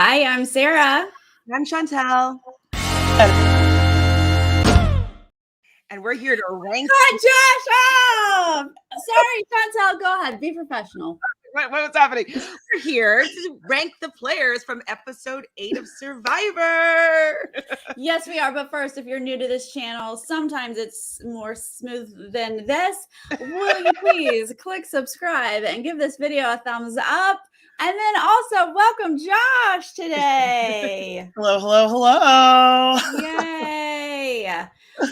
Hi, I'm Sarah. I'm Chantele. And we're here to rank. Cut Josh off! Sorry, Chantele, go ahead. Be professional. What's happening? We're here to rank the players from episode 8 of Survivor. Yes, we are. But first, if you're new to this channel, sometimes it's more smooth than this. Will you please click subscribe and give this video a thumbs up? And then also welcome Josh today. Hello. Yay.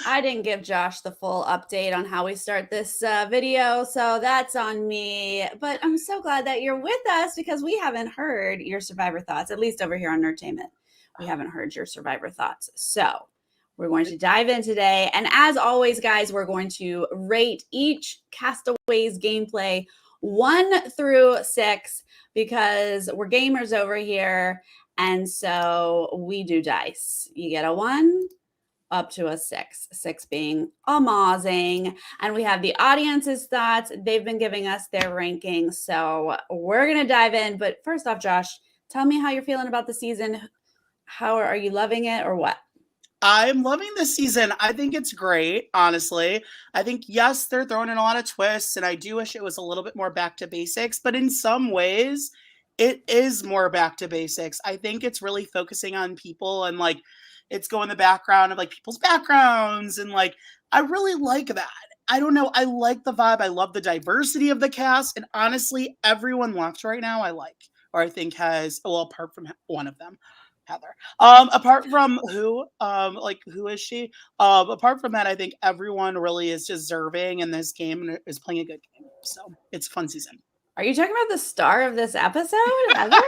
I didn't give Josh the full update on how we start this video, so that's on me. But I'm so glad that you're with us because we haven't heard your Survivor thoughts, at least over here on Nerdtainment. We haven't heard your Survivor thoughts. So we're going to dive in today. And as always, guys, we're going to rate each Castaways gameplay 1 through 6 because we're gamers over here. And so we do dice. You get a 1 up to a 6, 6 being amazing. And we have the audience's thoughts. They've been giving us their rankings. So we're going to dive in. But first off, Josh, tell me how you're feeling about the season. How are you loving it or what? I'm loving this season. I think it's great, honestly. I think, yes, they're throwing in a lot of twists, and I do wish it was a little bit more back to basics, but in some ways, it is more back to basics. I think it's really focusing on people and, like, it's going the background of, like, people's backgrounds, and, like, I really like that. I don't know. I like the vibe. I love the diversity of the cast, and honestly, everyone left right now I like, or I think has, well, apart from one of them. Heather. Apart from who is she? Apart from that, I think everyone really is deserving in this game and is playing a good game. So it's a fun season. Are you talking about the star of this episode, Heather?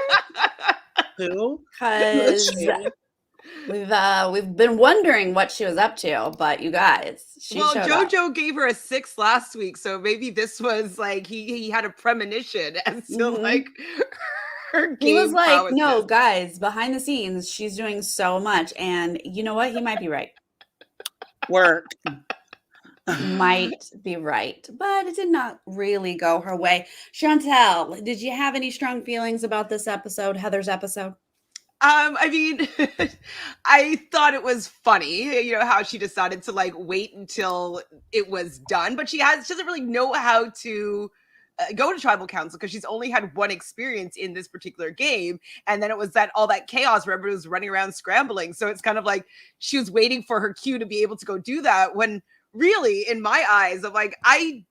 Who? Because we've been wondering what she was up to, but you guys, JoJo gave her a 6 last week, so maybe this was like he had a premonition as to like. He was like, no, guys, behind the scenes, she's doing so much. And you know what? He might be right. Work. Might be right. But it did not really go her way. Chantele, did you have any strong feelings about this episode, Heather's episode? I mean, I thought it was funny, you know, how she decided to like wait until it was done. But she doesn't really know how to go to tribal council because she's only had one experience in this particular game, and then it was all that chaos where everybody was running around scrambling. So it's kind of like she was waiting for her cue to be able to go do that, when really in my eyes I'm like, I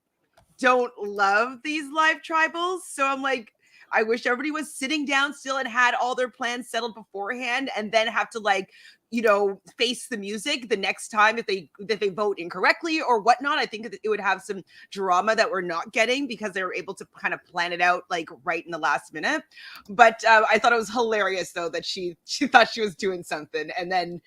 don't love these live tribals. So I'm like, I wish everybody was sitting down still and had all their plans settled beforehand, and then have to like, you know, face the music the next time if they vote incorrectly or whatnot. I think it would have some drama that we're not getting because they were able to kind of plan it out like right in the last minute. But I thought it was hilarious though that she thought she was doing something, and then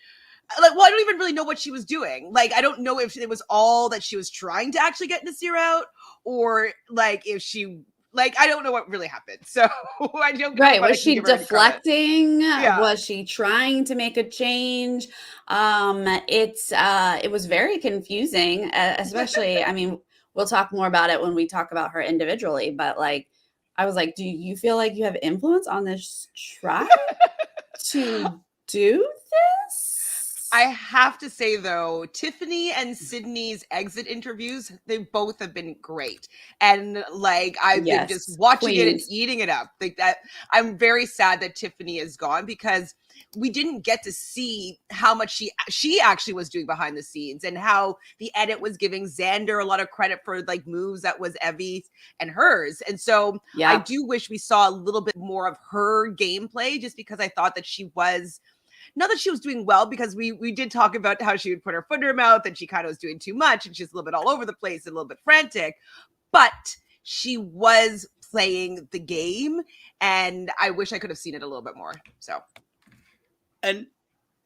like, well, I don't even really know what she was doing. Like, I don't know if it was all that she was trying to actually get Nasir out, or like if she. Like, I don't know what really happened. So I don't. Right. Was she deflecting? Yeah. Was she trying to make a change? It was very confusing, especially, I mean, we'll talk more about it when we talk about her individually, but like, I was like, do you feel like you have influence on this tribe to do this? I have to say, though, Tiffany and Sydney's exit interviews, they both have been great. And like, I've been just watching it and eating it up. Like that, I'm very sad that Tiffany is gone because we didn't get to see how much she actually was doing behind the scenes, and how the edit was giving Xander a lot of credit for like moves that was Evie and hers. And so I do wish we saw a little bit more of her gameplay, just because I thought that she was, not that she was doing well, because we did talk about how she would put her foot in her mouth and she kind of was doing too much and she's a little bit all over the place and a little bit frantic, but she was playing the game, and I wish I could have seen it a little bit more. So, and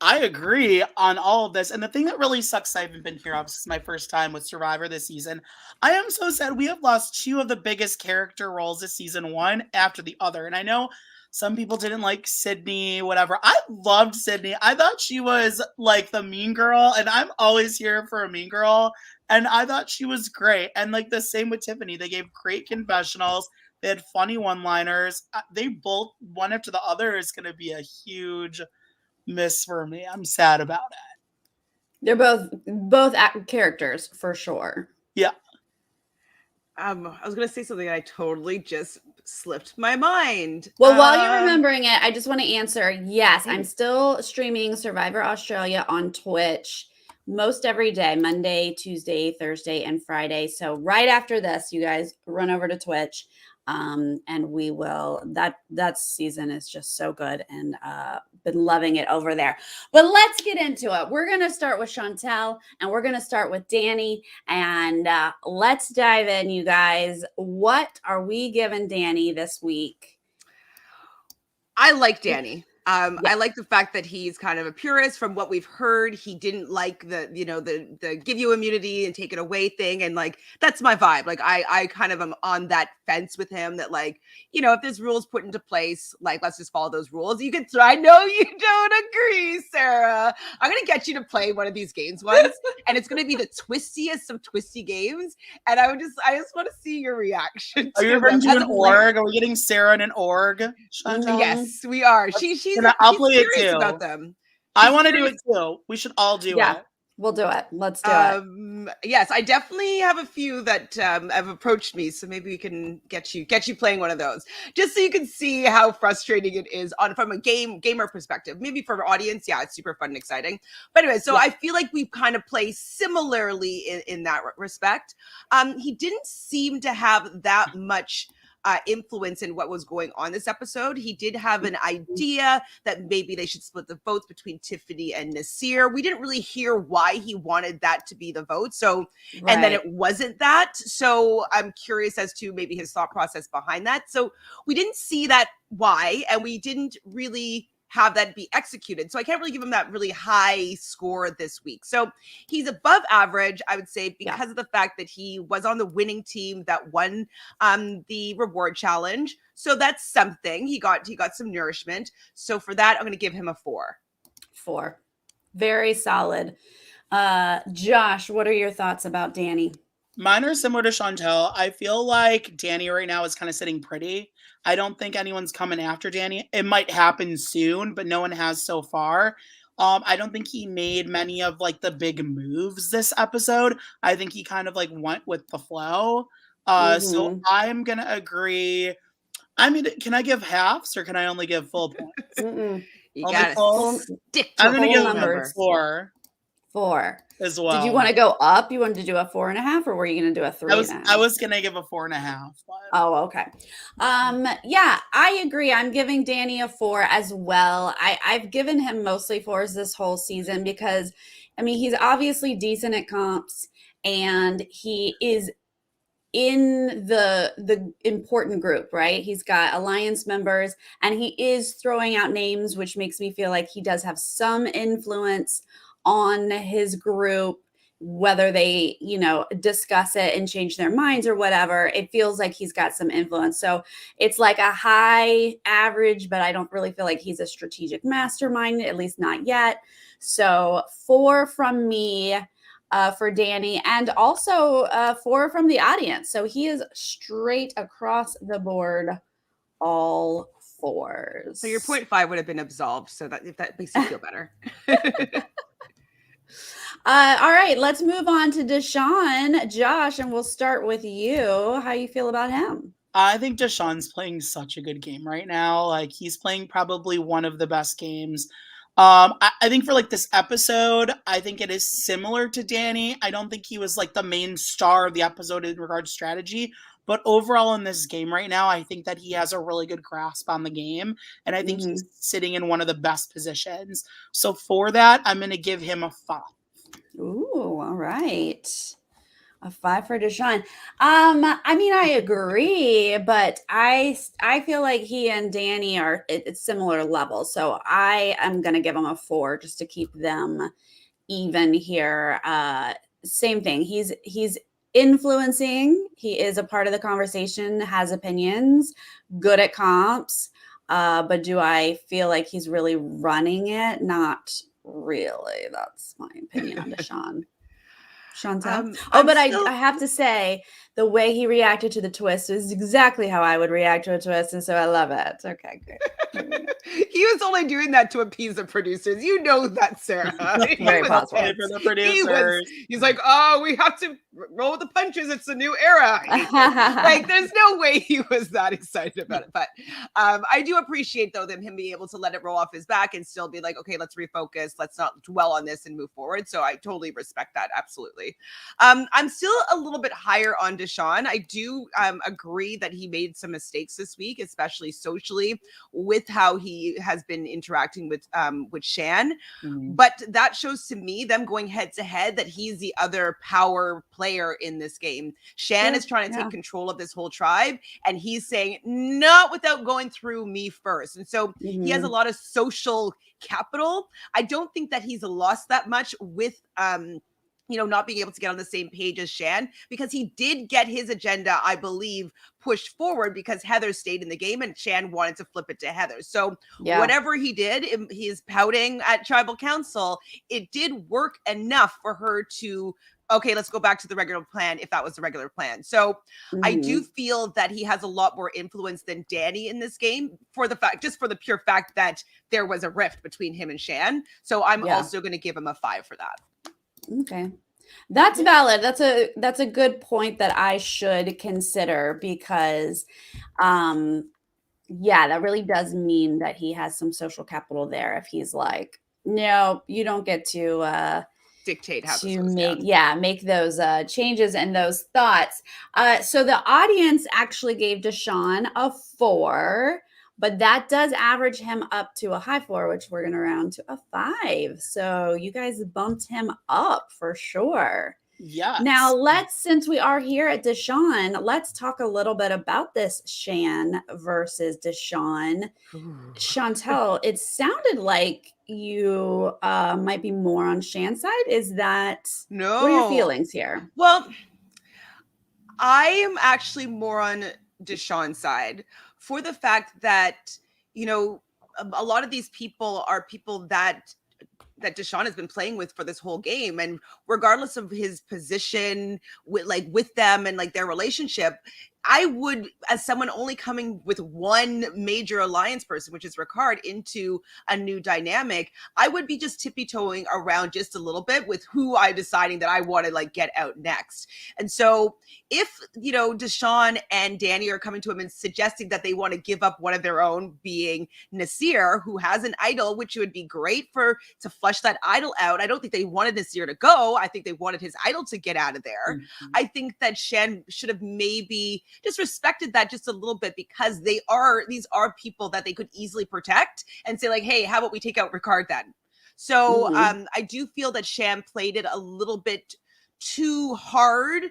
I agree on all of this. And the thing that really sucks, I haven't been here, obviously, this is my first time with Survivor this season. I am so sad we have lost 2 of the biggest character roles this season, one after the other. And I know some people didn't like Sydney, whatever. I loved Sydney. I thought she was like the mean girl, and I'm always here for a mean girl. And I thought she was great. And like the same with Tiffany. They gave great confessionals. They had funny one-liners. They both, one after the other, is going to be a huge miss for me. I'm sad about it. They're both characters for sure. Yeah. I was gonna say something and I totally just slipped my mind. Well, while you're remembering it, I just want to answer. Yes, I'm Mm. still streaming Survivor Australia on Twitch most every day, Monday, Tuesday, Thursday, and Friday. So right after this, you guys run over to Twitch. And we will, that season is just so good, and been loving it over there. But let's get into it. We're gonna start with Chantele, and we're gonna start with Danny, and let's dive in, you guys. What are we giving Danny this week? I like Danny. Yeah. I like the fact that he's kind of a purist. From what we've heard, he didn't like the give you immunity and take it away thing, and like that's my vibe. Like I kind of am on that fence with him that, like, if there's rules put into place, like let's just follow those rules. You can. I know you don't agree, Sarah. I'm gonna get you to play one of these games once, and it's gonna be the twistiest of twisty games. And I just want to see your reaction. Are you going to an org? Are we getting Sarah in an org? Yes, we are. I'll play it too. About them. I want to do it too. We should all do it. We'll do it. Let's do it. Yes, I definitely have a few that have approached me, so maybe we can get you playing one of those, just so you can see how frustrating it is from a gamer perspective. Maybe for our audience, yeah, it's super fun and exciting. But anyway, so I feel like we kind of play similarly in that respect. He didn't seem to have that much influence in what was going on this episode. He did have an idea that maybe they should split the votes between Tiffany and Nasir. We didn't really hear why he wanted that to be the vote. So, and then it wasn't that. So I'm curious as to maybe his thought process behind that. So we didn't see that why, and we didn't really have that be executed. So I can't really give him that really high score this week. So he's above average, I would say, because of the fact that he was on the winning team that won the reward challenge. So that's something. He got some nourishment. So for that, I'm going to give him a 4. 4. Very solid. Josh, what are your thoughts about Danny? Mine are similar to Chantele. I feel like Danny right now is kind of sitting pretty. I don't think anyone's coming after Danny. It might happen soon, but no one has so far. I don't think he made many of like the big moves this episode. I think he kind of like went with the flow. So I'm gonna agree. I mean, can I give halves or can I only give full points? You gotta stick to I'm gonna give number. 4. 4 as well. Did you want to go up? You wanted to do a 4.5, or were you going to do a 3.5? I was gonna give a 4.5. But... Oh, okay. Yeah, I agree. I'm giving Danny a 4 as well. I've given him mostly 4s this whole season because, I mean, he's obviously decent at comps, and he is in the important group, right? He's got alliance members, and he is throwing out names, which makes me feel like he does have some influence on his group, whether they, discuss it and change their minds or whatever. It feels like he's got some influence. So it's like a high average, but I don't really feel like he's a strategic mastermind, at least not yet. So 4 from me for Danny, and also 4 from the audience. So he is straight across the board, all 4s. So your 0.5 would have been absolved. So that if that makes you feel better. All right, let's move on to Deshawn. Josh, and we'll start with you. How you feel about him? I think Deshawn's playing such a good game right now. Like, he's playing probably one of the best games. I think for like this episode, I think it is similar to Danny. I don't think he was like the main star of the episode in regards to strategy. But overall in this game right now, I think that he has a really good grasp on the game. And I think he's sitting in one of the best positions. So for that, I'm going to give him a 5. Ooh, all right. A 5 for Deshawn. I mean, I agree, but I feel like he and Danny are at similar levels. So I am going to give him a 4 just to keep them even here. Same thing. He's influencing. He is a part of the conversation, has opinions, good at comps. But do I feel like he's really running it? Not really. That's my opinion on Deshawn. Chantele. But I have to say the way he reacted to the twist is exactly how I would react to a twist, and so I love it. Okay, good. He was only doing that to appease the producers. You know that, Sarah. Very possible. Play for the producers. He's like, oh, we have to roll with the punches. It's a new era. Like, there's no way he was that excited about it. But I do appreciate, though, him being able to let it roll off his back and still be like, okay, let's refocus. Let's not dwell on this and move forward. So I totally respect that. Absolutely. I'm still a little bit higher on Deshawn. I do agree that he made some mistakes this week, especially socially, with how he has been interacting with Shan. But that shows to me, them going head to head, that he's the other power player in this game. Shan is trying to take control of this whole tribe, and he's saying, not without going through me first. And so he has a lot of social capital. I don't think that he's lost that much with not being able to get on the same page as Shan, because he did get his agenda, I believe, pushed forward because Heather stayed in the game and Shan wanted to flip it to Heather. So whatever he did, he's pouting at tribal council. It did work enough for her to, okay, let's go back to the regular plan, if that was the regular plan. So I do feel that he has a lot more influence than Danny in this game, for the pure fact that there was a rift between him and Shan. So I'm also going to give him a 5 for that. Okay. That's valid. That's a good point that I should consider, because that really does mean that he has some social capital there. If he's like, no, you don't get to dictate how to make those changes and those thoughts. So the audience actually gave Deshawn a 4. But that does average him up to a high 4, which we're going to round to a 5. So you guys bumped him up for sure. Yeah. Now since we are here at Deshawn, let's talk a little bit about this Shan versus Deshawn. Chantele, it sounded like you might be more on Shan's side. Is that no? What are your feelings here? Well, I am actually more on Deshawn's side, for the fact that, a lot of these people are people that Deshawn has been playing with for this whole game. And regardless of his position with them and like their relationship, I would, as someone only coming with one major alliance person, which is Ricard, into a new dynamic, I would be just tippy-toeing around just a little bit with who I deciding that I want to get out next. And so if, Deshawn and Danny are coming to him and suggesting that they want to give up one of their own, being Nasir, who has an idol, which would be great to flush that idol out. I don't think they wanted Nasir to go. I think they wanted his idol to get out of there. I think that Shan should have maybe just respected that just a little bit, because these are people that they could easily protect and say like, hey, how about we take out Ricard then? So I do feel that Shan played it a little bit too hard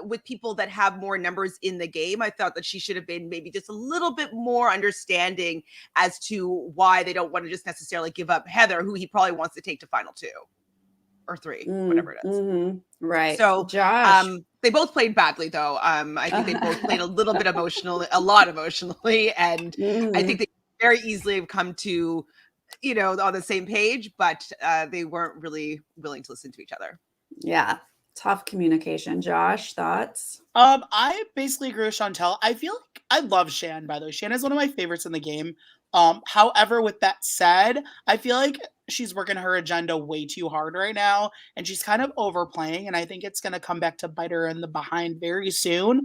with people that have more numbers in the game. I thought that she should have been maybe just a little bit more understanding as to why they don't want to just necessarily give up Heather, who he probably wants to take to final 2 or 3, whatever it is. Right. So Josh. they both played badly, though. I think they both played a lot emotionally, and I think they very easily have come to, on the same page, but they weren't really willing to listen to each other. Yeah. Tough communication. Josh, thoughts? I basically agree with Chantele. I feel like I love Shan, by the way. Shan is one of my favorites in the game. However, with that said, I feel like she's working her agenda way too hard right now, and she's kind of overplaying, and I think it's going to come back to bite her in the behind very soon.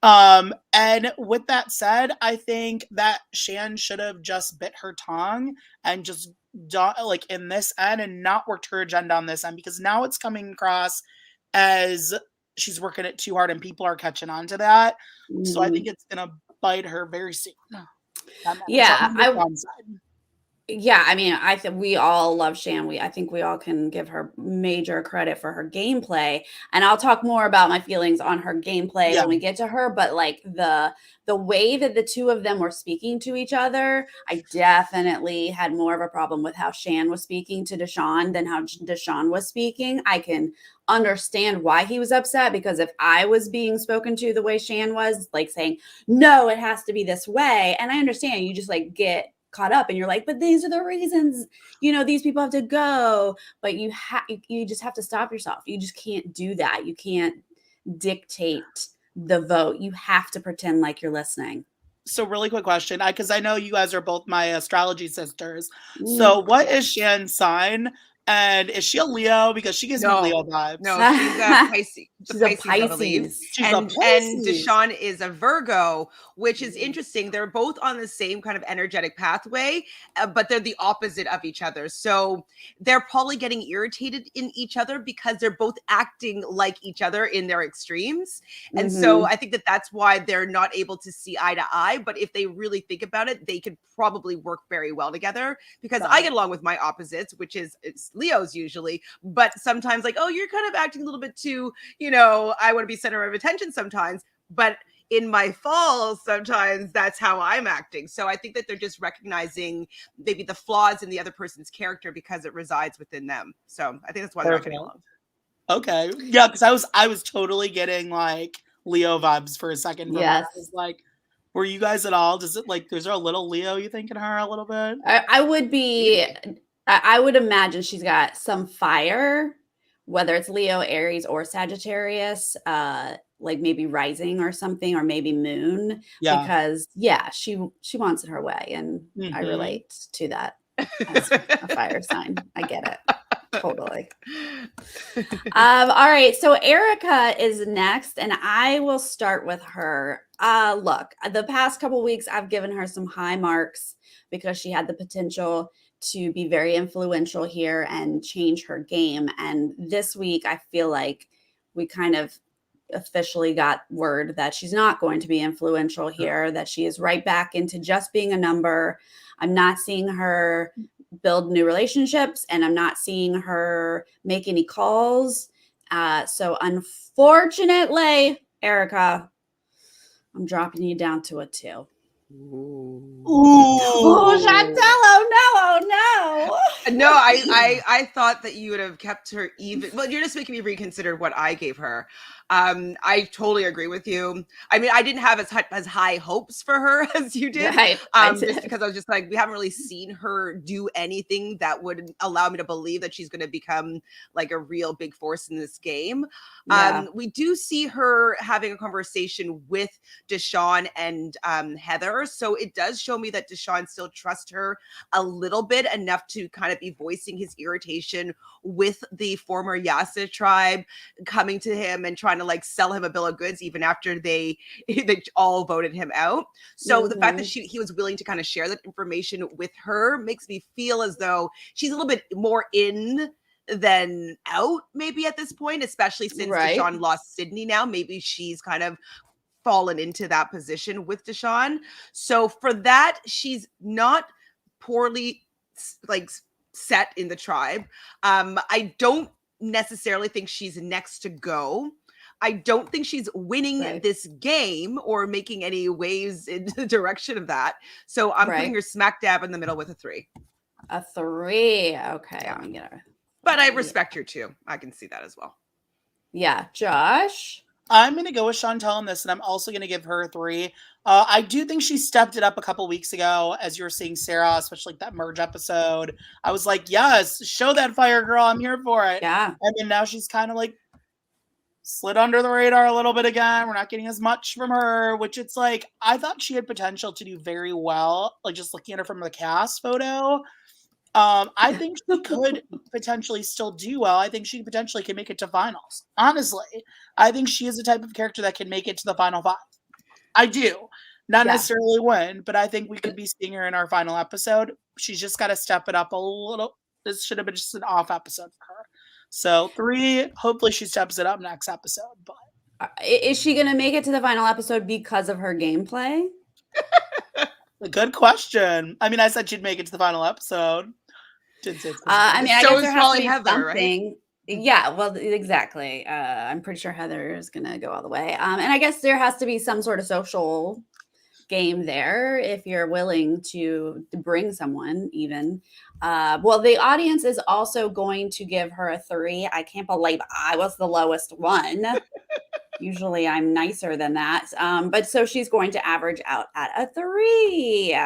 And with that said, I think that Shan should have just bit her tongue and just in this end and not worked her agenda on this end, because now it's coming across as she's working it too hard and people are catching on to that. So I think it's going to bite her very soon. Yeah, I mean, I think we all love Shan. I think we all can give her major credit for her gameplay. And I'll talk more about my feelings on her gameplay when we get to her. But like the way that the two of them were speaking to each other, I definitely had more of a problem with how Shan was speaking to Deshawn than how Deshawn was speaking. I can understand why he was upset, because if I was being spoken to the way Shan was, like saying, no, it has to be this way. And I understand you just like get caught up and you're like, but these are the reasons, these people have to go, but you just have to stop yourself. You just can't do that. You can't dictate the vote. You have to pretend like you're listening. So really quick question, because I know you guys are both my astrology sisters. So what is Shan's sign? And is she a Leo? Because she gives me Leo vibes. No, she's a Pisces. She's a Pisces, I believe. She's and a Pisces. Deshawn is a Virgo, which is interesting. They're both on the same kind of energetic pathway, but they're the opposite of each other. So they're probably getting irritated in each other because they're both acting like each other in their extremes. And so I think that that's why they're not able to see eye to eye. But if they really think about it, they could probably work very well together, because I get along with my opposites, which is it's Leos usually, but sometimes like, oh, you're kind of acting a little bit too, I want to be center of attention sometimes, but in my fall, sometimes that's how I'm acting. So I think that they're just recognizing maybe the flaws in the other person's character because it resides within them. So I think that's why they're getting along. Okay. Yeah, because I was totally getting like Leo vibes for a second. Yes. I was like, were you guys at all? Does it like, is there a little Leo you think in her a little bit? I would imagine she's got some fire, whether it's Leo, Aries, or Sagittarius, like maybe rising or something, or maybe moon. Yeah. Because she wants it her way, and I relate to that as a fire sign. I get it. Totally. All right. So Erica is next, and I will start with her. Look, the past couple weeks, I've given her some high marks because she had the potential to be very influential here and change her game. And this week, I feel like we kind of officially got word that she's not going to be influential here, that she is right back into just being a number. I'm not seeing her build new relationships, and I'm not seeing her make any calls. So unfortunately, Erica, I'm dropping you down to a 2. Ooh. Oh, Chantele! Oh no! No, I thought that you would have kept her even. Well, you're just making me reconsider what I gave her. I totally agree with you. I mean, I didn't have as high hopes for her as you did. Right, just because I was just like, we haven't really seen her do anything that would allow me to believe that she's going to become like a real big force in this game. Yeah. We do see her having a conversation with Deshawn and Heather. So it does show me that Deshawn still trusts her a little bit, enough to kind of be voicing his irritation with the former Yasa tribe, coming to him and trying to like sell him a bill of goods even after they all voted him out. So the fact that he was willing to kind of share that information with her makes me feel as though she's a little bit more in than out maybe at this point, especially since Deshawn lost Sydney now. Maybe she's kind of fallen into that position with Deshawn. So for that, she's not poorly like set in the tribe. I don't necessarily think she's next to go. I don't think she's winning this game or making any waves in the direction of that. So I'm putting her smack dab in the middle with a 3. A 3. Okay. Yeah. I'm gonna. But I respect her too. I can see that as well. Yeah. Josh? I'm going to go with Chantele on this, and I'm also going to give her a 3. I do think she stepped it up a couple weeks ago, as you were seeing Sarah, especially like that merge episode. I was like, yes, show that fire, girl. I'm here for it. Yeah. And then now she's kind of like slid under the radar a little bit again. We're not getting as much from her, which it's like, I thought she had potential to do very well, like just looking at her from the cast photo. I think she could potentially still do well. I think she potentially can make it to finals. Honestly, I think she is the type of character that can make it to the final 5. I do. Not necessarily win, but I think we could be seeing her in our final episode. She's just got to step it up a little. This should have been just an off episode for her. So 3, hopefully she steps it up next episode. But is she going to make it to the final episode because of her gameplay? A good question. I mean, I said she'd make it to the final episode. I mean, I guess there has to be Heather, something. Right? Yeah, well, exactly. I'm pretty sure Heather is going to go all the way. And I guess there has to be some sort of social game there if you're willing to bring someone even. Well, the audience is also going to give her a 3. I can't believe I was the lowest one. Usually I'm nicer than that. But so she's going to average out at a 3.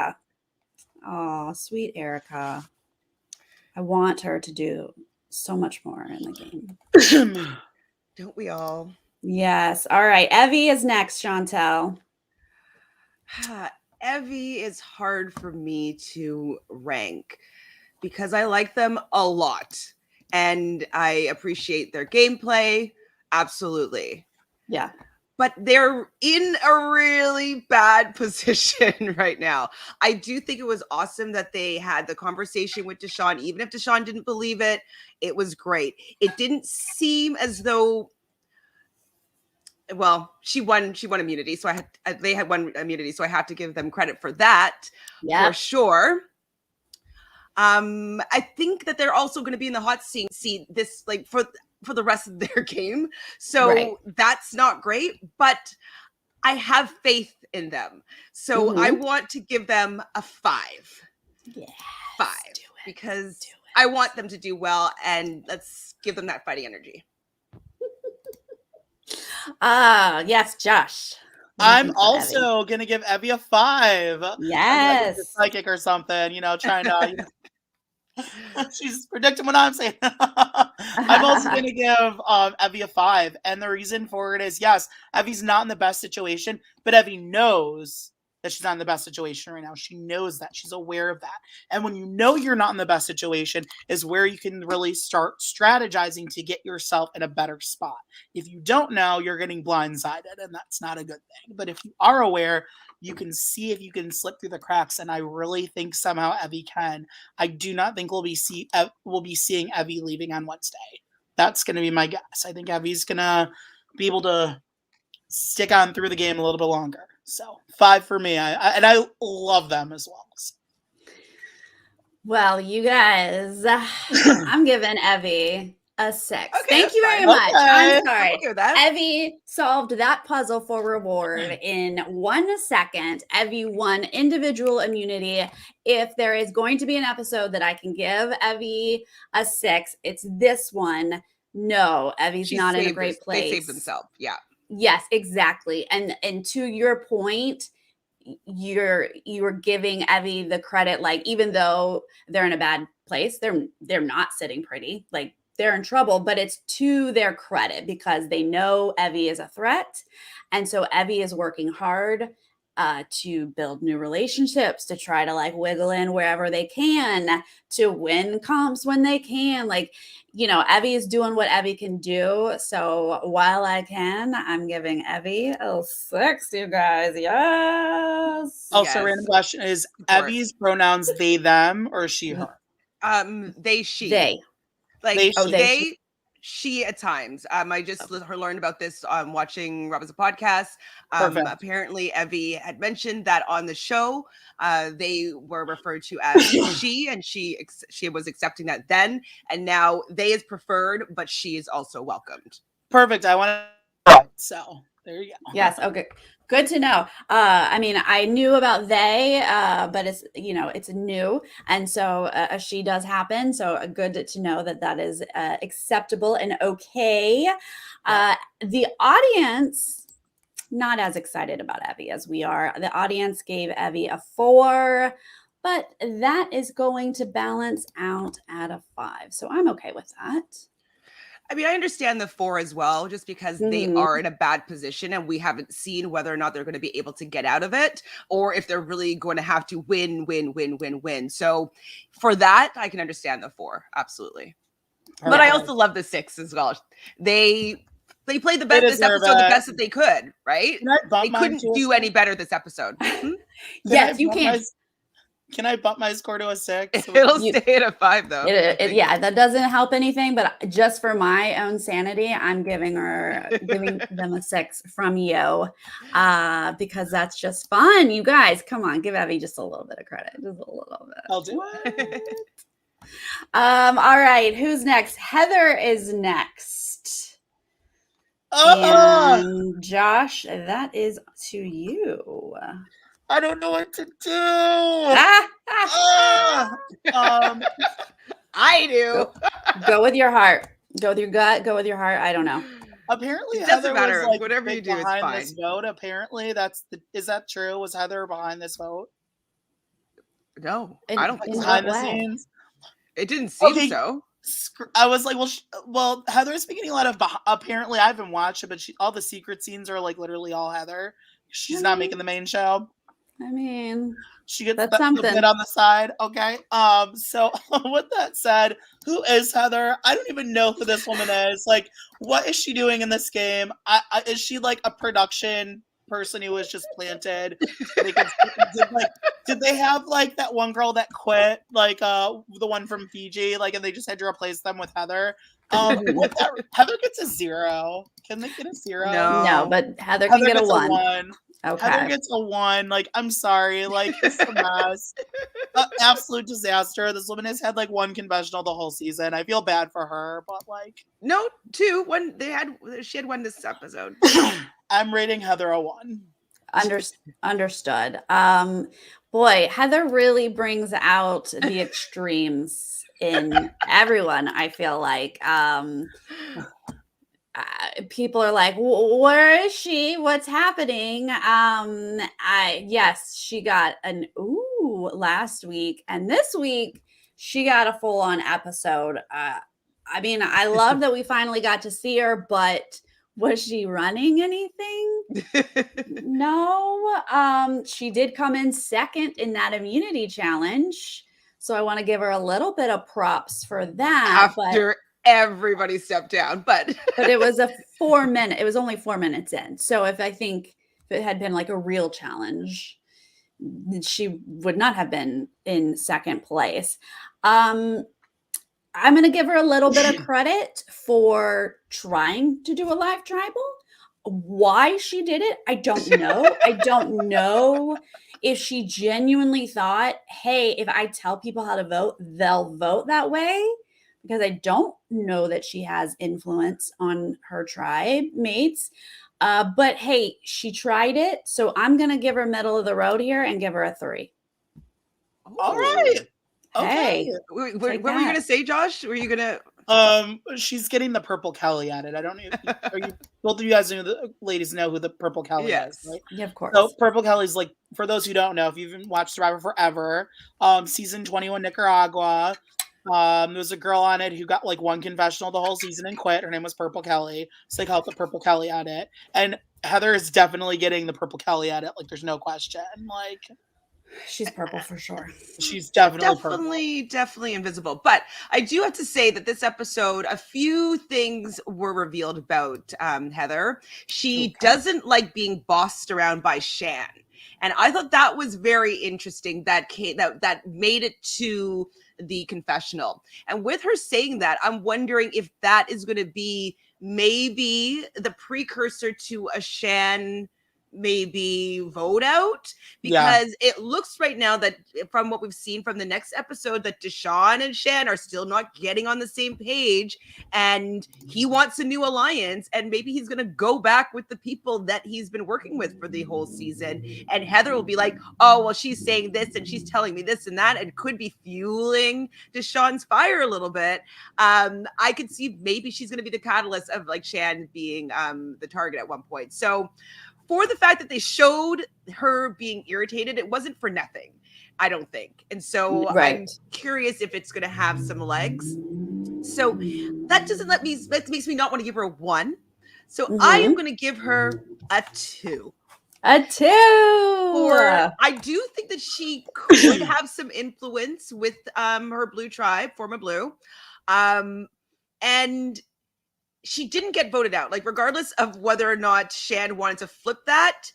Oh, sweet Erica. I want her to do so much more in the game. Don't we all? Yes. All right. Evie is next, Chantele. Evie is hard for me to rank because I like them a lot and I appreciate their gameplay. Absolutely. Yeah. But they're in a really bad position right now. I do think it was awesome that they had the conversation with Deshawn. Even if Deshawn didn't believe it, it was great. It didn't seem as though, well, she won immunity, so they had won immunity, so I have to give them credit for that for sure. I think that they're also going to be in the hot seat this like for the rest of their game. So that's not great, but I have faith in them. So I want to give them a 5. Yes, 5 because I want them to do well, and let's give them that fighting energy. Yes, Josh. I'm also going to give Evie a 5. Yes. I'm psychic or something, trying to... She's predicting what I'm saying. I'm also going to give Evie a 5. And the reason for it is, yes, Evie's not in the best situation, but Evie knows that she's not in the best situation right now. She knows that. She's aware of that. And when you know you're not in the best situation is where you can really start strategizing to get yourself in a better spot. If you don't know, you're getting blindsided, and that's not a good thing. But if you are aware, you can see if you can slip through the cracks, and I really think somehow Evie can. I do not think we'll be seeing Evie leaving on Wednesday. That's going to be my guess. I think Evie's going to be able to stick on through the game a little bit longer. So 5 for me. I love them as well. Well, you guys, I'm giving Evie a 6. Okay, thank you very much. I'm sorry. Evie solved that puzzle for reward in 1 second. Evie won individual immunity. If there is going to be an episode that I can give Evie a 6, it's this one. No, Evie's not in a great place. They saved themselves. Yeah. Yes, exactly. And to your point, you're giving Evie the credit, like, even though they're in a bad place, they're not sitting pretty, like they're in trouble, but it's to their credit because they know Evie is a threat. And so Evie is working hard to build new relationships, to try to like wiggle in wherever they can, to win comps when they can. Like, Evie is doing what Evie can do. So while I can, I'm giving Evie a 6, you guys. Yes. Also, random question is Evie's pronouns they, them, or she, her? They, she. They. Like she at times. I just learned about this watching Rob as a podcast. Apparently Evie had mentioned that on the show they were referred to as she, and she was accepting that then, and now they is preferred, but she is also welcomed. Perfect. I want to so there you go. Yes. Okay. Good to know. I mean, I knew about they, but it's, it's new. And so a she does happen. So good to know that is acceptable and okay. The audience, not as excited about Evie as we are. The audience gave Evie a 4, but that is going to balance out at a 5. So I'm okay with that. I mean, I understand the 4 as well, just because they are in a bad position and we haven't seen whether or not they're going to be able to get out of it, or if they're really going to have to win. So for that, I can understand the 4. Absolutely. But I also love the 6 as well. They played this episode the best that they could, right? They couldn't do any better this episode. Yes, you can. Can I bump my score to a 6? It'll stay at a 5, though. Yeah, that doesn't help anything. But just for my own sanity, I'm giving them a 6 from you, because that's just fun. You guys, come on, give Evie just a little bit of credit, just a little bit. I'll do it. All right, who's next? Heather is next. And Josh, that is to you. I don't know what to do. I do. Go with your heart. Go with your gut. Go with your heart. I don't know. Apparently, it doesn't Heather matter. was Whatever you do is fine. This vote. Apparently, is that true? Was Heather behind this vote? No, I don't think so. Behind the scenes. It didn't seem so. I was like, well, Heather's been getting a lot of. Apparently, I haven't watched it, but all the secret scenes are like literally all Heather. She's not making the main show. I mean, she gets that's the something bit on the side. Okay. So with that said, who is Heather? I don't even know who this woman is. Like, what is she doing in this game? Is she like a production person who was just planted? Did they have like that one girl that quit, like the one from Fiji, like, and they just had to replace them with Heather? With that, Heather gets a 0. Can they get a 0? No, but Heather can get a gets 1. Okay. Heather gets a 1. Like, I'm sorry. Like, it's a mess. Absolute disaster. This woman has had like 1 confessional the whole season. I feel bad for her, but like, no, 2. She had 1 this episode. I'm rating Heather a 1. Understood. Boy, Heather really brings out the extremes in everyone. I feel like people are like, where is she? What's happening? Yes, she got an ooh last week, and this week she got a full-on episode. I mean, I love that we finally got to see her, but was she running anything? No. She did come in second in that immunity challenge, so I want to give her a little bit of props for that. After everybody stepped down, but it was a 4-minute. It was only 4 minutes in. So if it had been like a real challenge, she would not have been in second place. I'm going to give her a little bit of credit for trying to do a live tribal. Why she did it, I don't know. I don't know if she genuinely thought, hey, if I tell people how to vote, they'll vote that way. Because I don't know that she has influence on her tribe mates. But hey, she tried it. So I'm going to give her middle of the road here and give her a 3. All right. Okay. Hey, what were you going to say, Josh? Were you going to... She's getting the purple Kelly at it. I don't know. Both of you guys ladies know who the purple Kelly is, right? Yeah, of course. So purple Kelly's like, for those who don't know, if you've watched Survivor forever, season 21 Nicaragua, there was a girl on it who got like 1 confessional the whole season and quit. Her name was Purple Kelly. So they called the Purple Kelly at it. And Heather is definitely getting the Purple Kelly at it. Like, there's no question. Like, she's purple for sure. She's definitely invisible. But I do have to say that this episode, a few things were revealed about Heather. She doesn't like being bossed around by Shan. And I thought that was very interesting. That made it to the confessional. And with her saying that, I'm wondering if that is going to be maybe the precursor to a Shan maybe vote out, because it looks right now that from what we've seen from the next episode that Deshawn and Shan are still not getting on the same page, and he wants a new alliance, and maybe he's going to go back with the people that he's been working with for the whole season, and Heather will be like, oh, well, she's saying this and she's telling me this and that, and could be fueling Deshawn's fire a little bit. I could see maybe she's going to be the catalyst of like Shan being the target at one point. So for the fact that they showed her being irritated, it wasn't for nothing, I don't think. And so I'm curious if it's going to have some legs. So that makes me not want to give her a 1. So I am going to give her a 2. A 2. I do think that she could have some influence with her blue tribe, Forma Blue. And she didn't get voted out. Like, regardless of whether or not Shan wanted to flip that,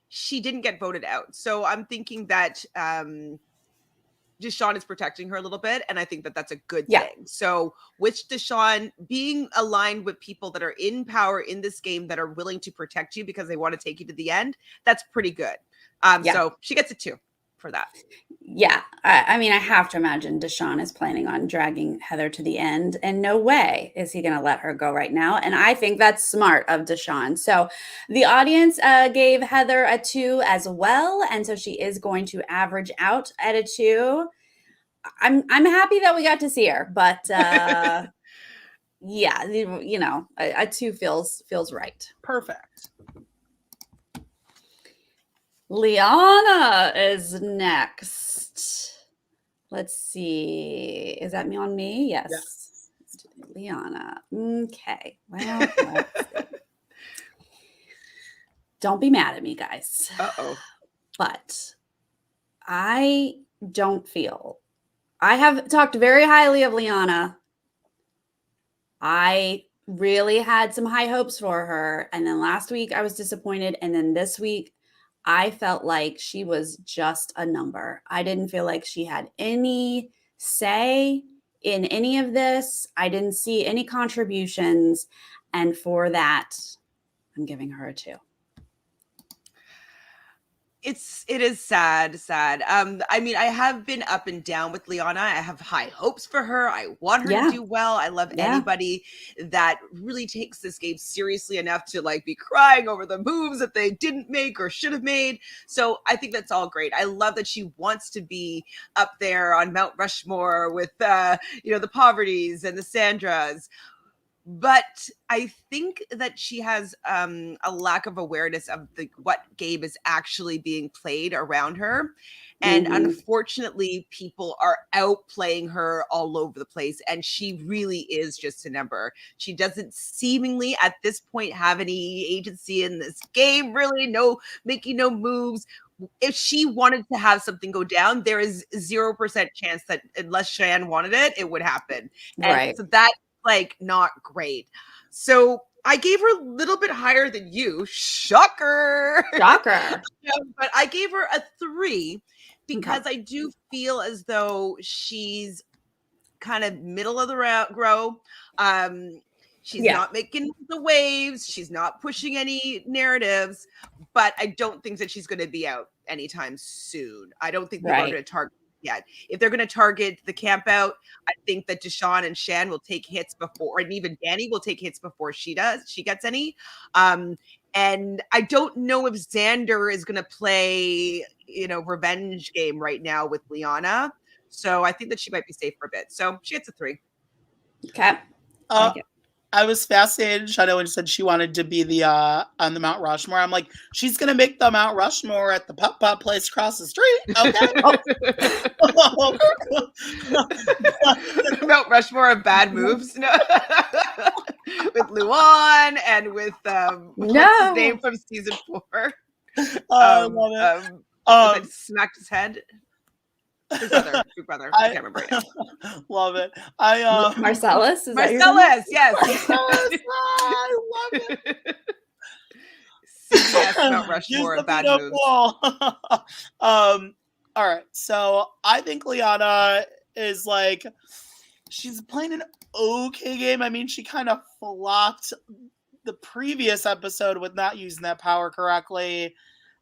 she didn't get voted out. So I'm thinking that Deshawn is protecting her a little bit, and I think that that's a good thing. So with Deshawn being aligned with people that are in power in this game that are willing to protect you because they want to take you to the end, that's pretty good. So she gets a 2 for that. Yeah. I mean, I have to imagine Deshawn is planning on dragging Heather to the end, and no way is he going to let her go right now. And I think that's smart of Deshawn. So the audience gave Heather a 2 as well. And so she is going to average out at a 2. I'm happy that we got to see her, but yeah, you know, a 2 feels right. Perfect. Liana is next. Let's see. Is that me on me? Yes. Liana. Okay. Well, let's see. Don't be mad at me, guys. Uh-oh. But I don't feel. I have talked very highly of Liana. I really had some high hopes for her. And then last week I was disappointed. And then this week I felt like she was just a number. I didn't feel like she had any say in any of this. I didn't see any contributions. And for that, I'm giving her a 2. It is sad. I mean, I have been up and down with Liana. I have high hopes for her. I want her to do well. I love anybody that really takes this game seriously enough to like be crying over the moves that they didn't make or should have made. So I think that's all great. I love that she wants to be up there on Mount Rushmore with the Poverties and the Sandras. But I think that she has a lack of awareness of what game is actually being played around her. And unfortunately, people are outplaying her all over the place. And she really is just a number. She doesn't seemingly at this point have any agency in this game, really, making no moves. If she wanted to have something go down, there is 0% chance that unless Shan wanted it, it would happen. And so that like not great. So I gave her a little bit higher than you. Shocker. But I gave her a 3 because I do feel as though she's kind of middle of the row. She's not making the waves. She's not pushing any narratives, but I don't think that she's going to be out anytime soon. I don't think people are going to target yet. If they're going to target the camp out, I think that Deshawn and Shan will take hits before, and even Danny will take hits before she gets any. And I don't know if Xander is going to play, revenge game right now with Liana. So I think that she might be safe for a bit. So she gets a 3. Okay. I was fascinated. Shadow and said she wanted to be the on the Mount Rushmore. I'm like, she's gonna make the Mount Rushmore at the Pop place across the street. Okay. Mount Rushmore of bad moves. No. With Luan and with what's his name from season 4? I love it. That smacked his head. His brother. I can't remember right now. Love it. Marcellus? Marcellus, yes. I love it. CBS Mount Rushmore of bad moves. All right. So I think Liana is like, she's playing an okay game. I mean, she kind of flopped the previous episode with not using that power correctly.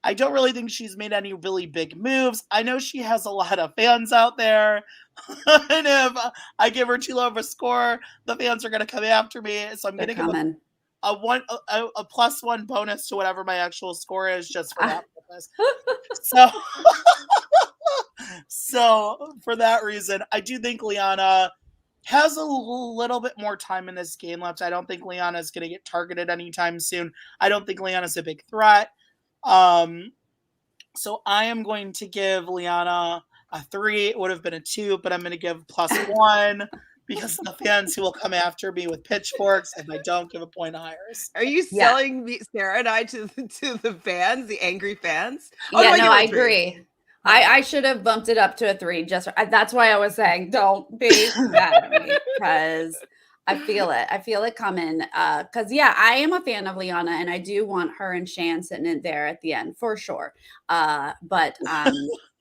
I don't really think she's made any really big moves. I know she has a lot of fans out there. And if I give her too low of a score, the fans are going to come after me. So I'm going to give a +1 bonus to whatever my actual score is just for that purpose. So for that reason, I do think Liana has a little bit more time in this game left. I don't think Liana is going to get targeted anytime soon. I don't think Liana's a big threat. So I am going to give Liana a 3. It would have been a 2, but I'm going to give +1 because of the fans who will come after me with pitchforks if I don't give a point higher. Are you selling me, Sarah and I to the fans, the angry fans? I agree. I should have bumped it up to a 3. That's why I was saying don't be mad at me because I feel it. I feel it coming. Because I am a fan of Liana, and I do want her and Shan sitting in there at the end for sure. But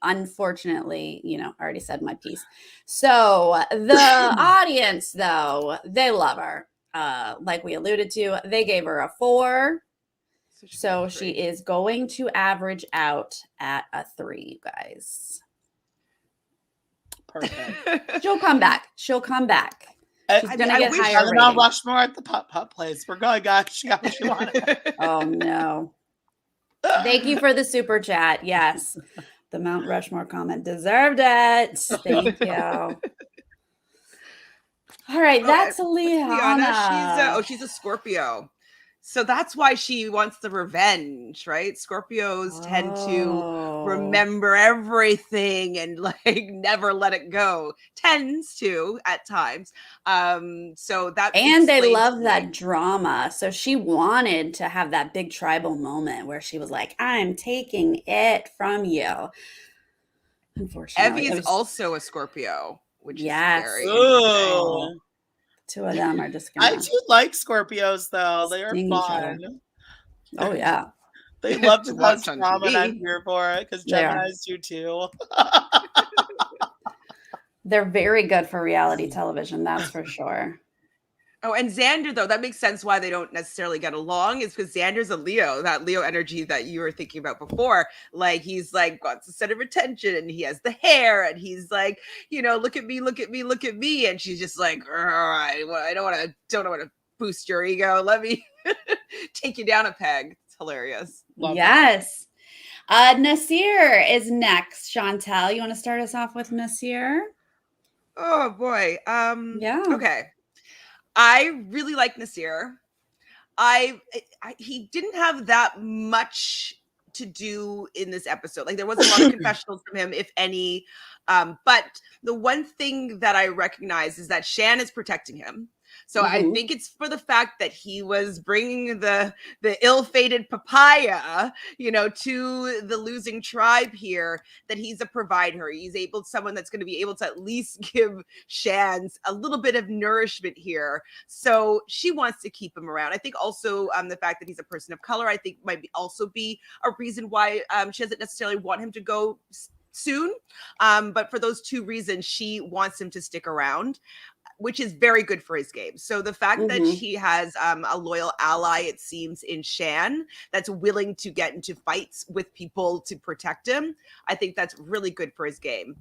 unfortunately, I already said my piece. So the audience, though, they love her. Like we alluded to, they gave her a 4. So she is going to average out at a 3, you guys. Perfect. She'll come back. She's gonna get higher. I'm not Rushmore at the Pop place. We're going, guys. She got what she wanted. Oh no! Thank you for the super chat. Yes, the Mount Rushmore comment deserved it. Thank you. All right, that's Liana. She's a Scorpio. So that's why she wants the revenge, right? Scorpios tend to remember everything and like never let it go. Tends to at times. So that And they explains love to that me. drama. So she wanted to have that big tribal moment where she was like, I'm taking it from you. Unfortunately, Evie it is was, also a Scorpio, which is yes. very interesting. Ooh. Two of them are just I gonna do like Scorpios though. They are sting each other. fun. Oh yeah, They love To to cause watch on drama, and I'm TV. here for it because they are. Geminis do too. They're very good for reality television, that's for sure. Oh, and Xander, though, that makes sense why they don't necessarily get along is because Xander's a Leo, that Leo energy that you were thinking about before. Like, he's like, wants the center of attention and he has the hair and he's like, you know, look at me, look at me, look at me. And she's just like, I don't want to boost your ego. Let me take you down a peg. It's hilarious. Love Yes. Nasir is next. Chantele, you want to start us off with Nasir? Oh, boy. Yeah. Okay. I really like Nasir. He didn't have that much to do in this episode. Like there wasn't a lot of confessionals from him, if any. But the one thing that I recognize is that Shan is protecting him. So I think it's for the fact that he was bringing the ill-fated papaya, you know, to the losing tribe here, that he's a provider. He's someone that's going to be able to at least give Shan's a little bit of nourishment here. So she wants to keep him around. I think also the fact that he's a person of color, I think might also be a reason why she doesn't necessarily want him to go soon. But for those two reasons, she wants him to stick around, which is very good for his game. So the fact that he has a loyal ally, it seems, in Shan, that's willing to get into fights with people to protect him, I think that's really good for his game.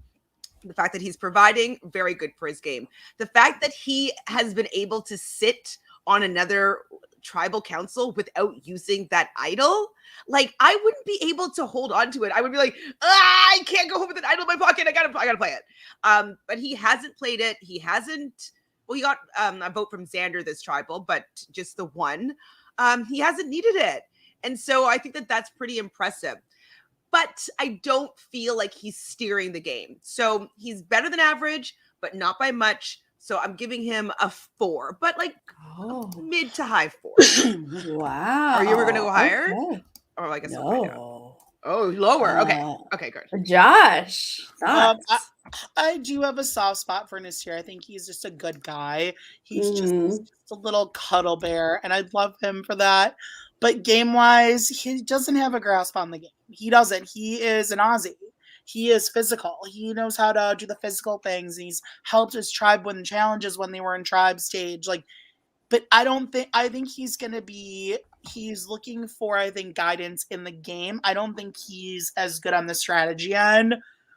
The fact that he's providing, very good for his game. The fact that he has been able to sit on another tribal council without using that idol, like I wouldn't be able to hold on to it. I would be like, I can't go home with an idol in my pocket. I gotta play it. But he hasn't played it. He hasn't. Well, he got a vote from Xander this tribal, but just the one. He hasn't needed it, and so I think that that's pretty impressive. But I don't feel like he's steering the game. So he's better than average, but not by much. So I'm giving him a 4, but like mid to high 4. Wow. Are you ever going to go higher? Okay. Or I guess No. we'll find out. Oh, lower. Okay. Okay, good. Josh, thoughts? I do have a soft spot for Nasir. I think he's just a good guy. He's just a little cuddle bear, and I love him for that. But game-wise, he doesn't have a grasp on the game. He doesn't. He is an Aussie. He is physical. He knows how to do the physical things. He's helped his tribe win challenges when they were in tribe stage. Like, but I think he's looking for, I think, guidance in the game. I don't think he's as good on the strategy end.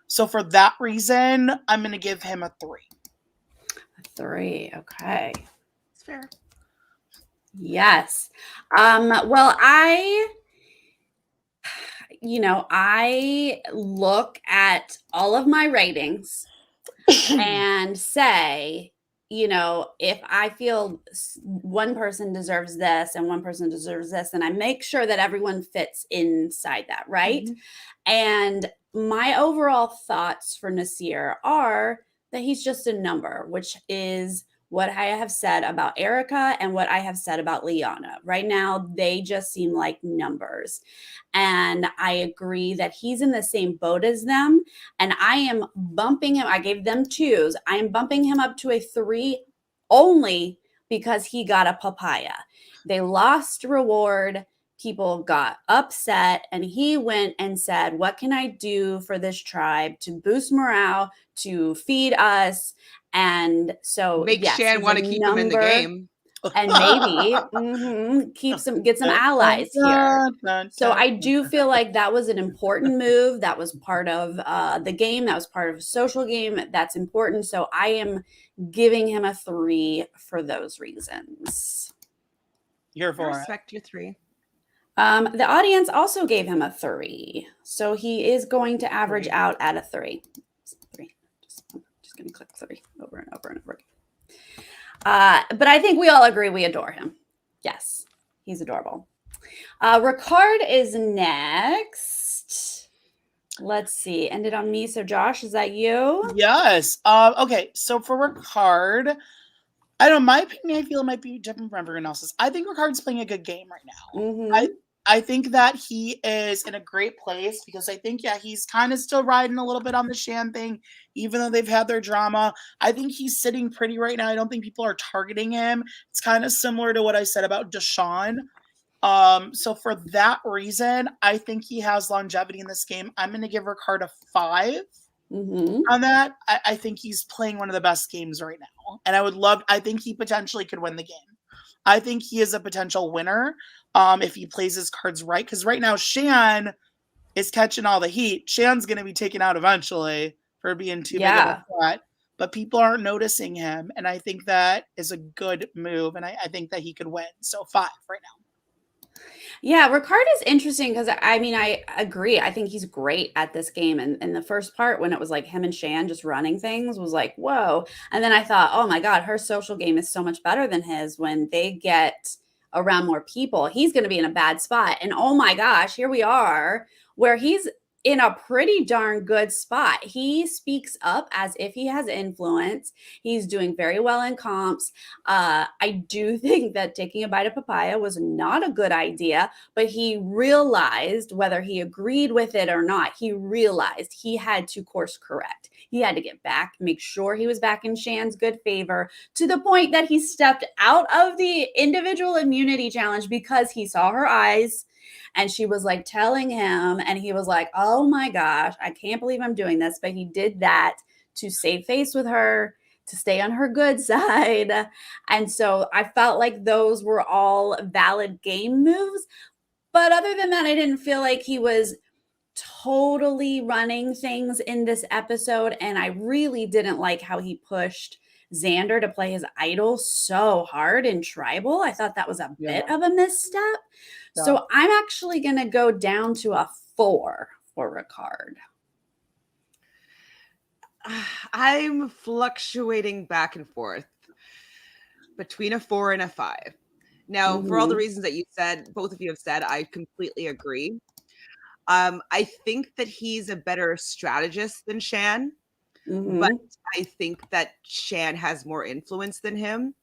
So for that reason, I'm going to give him a 3. A 3. Okay. It's fair. Yes. Well, I look at all of my ratings and say, if I feel one person deserves this and one person deserves this, then I make sure that everyone fits inside that, right? And my overall thoughts for Nasir are that he's just a number, which is what I have said about Erica and what I have said about Liana. Right now, they just seem like numbers. And I agree that he's in the same boat as them. And I am bumping him. I gave them 2s. I am bumping him up to a 3 only because he got a papaya. They lost reward. People got upset, and he went and said, what can I do for this tribe to boost morale, to feed us? And so make Shan want to keep him in the game. And maybe get some allies here. So I do feel like that was an important move. That was part of the game. That was part of a social game. That's important. So I am giving him a 3 for those reasons. Here for respect your 3. The audience also gave him a 3. So he is going to average out at a 3. 3. Just going to click 3 over and over and over again. But I think we all agree we adore him. Yes. He's adorable. Ricard is next. Let's see. Ended on me. So Josh, is that you? Yes. Okay. So for Ricard, I don't know. My opinion, I feel it might be different from everyone else's. I think Ricard's playing a good game right now. Mm-hmm. I think that he is in a great place because I think, yeah, he's kind of still riding a little bit on the Shan thing, even though they've had their drama. I think he's sitting pretty right now. I don't think people are targeting him. It's kind of similar to what I said about Deshawn. So for that reason, I think he has longevity in this game. I'm going to give Ricard a 5 on that. I think he's playing one of the best games right now. And I think he potentially could win the game. I think he is a potential winner if he plays his cards right. Because right now, Shan is catching all the heat. Shan's going to be taken out eventually for being too big of a threat. But people aren't noticing him. And I think that is a good move. And I think that he could win. So 5 right now. Yeah, Ricard is interesting because I mean, I agree. I think he's great at this game. And the first part, when it was like him and Shan just running things, was like, whoa. And then I thought, oh my God, her social game is so much better than his when they get around more people. He's going to be in a bad spot. And oh my gosh, here we are where he's in a pretty darn good spot. He speaks up as if he has influence. He's doing very well in comps. I do think that taking a bite of papaya was not a good idea, but he realized, whether he agreed with it or not, he realized he had to course correct. He had to get back, make sure he was back in Shan's good favor, to the point that he stepped out of the individual immunity challenge because he saw her eyes. And she was like telling him, and he was like, oh my gosh, I can't believe I'm doing this. But he did that to save face with her, to stay on her good side. And so I felt like those were all valid game moves. But other than that, I didn't feel like he was totally running things in this episode. And I really didn't like how he pushed Xander to play his idol so hard in Tribal. I thought that was a bit of a misstep. Yeah. So I'm actually going to go down to a 4 for Ricard. I'm fluctuating back and forth between a 4 and a 5. Now, for all the reasons that you said, both of you have said, I completely agree. I think that he's a better strategist than Shan, but I think that Shan has more influence than him.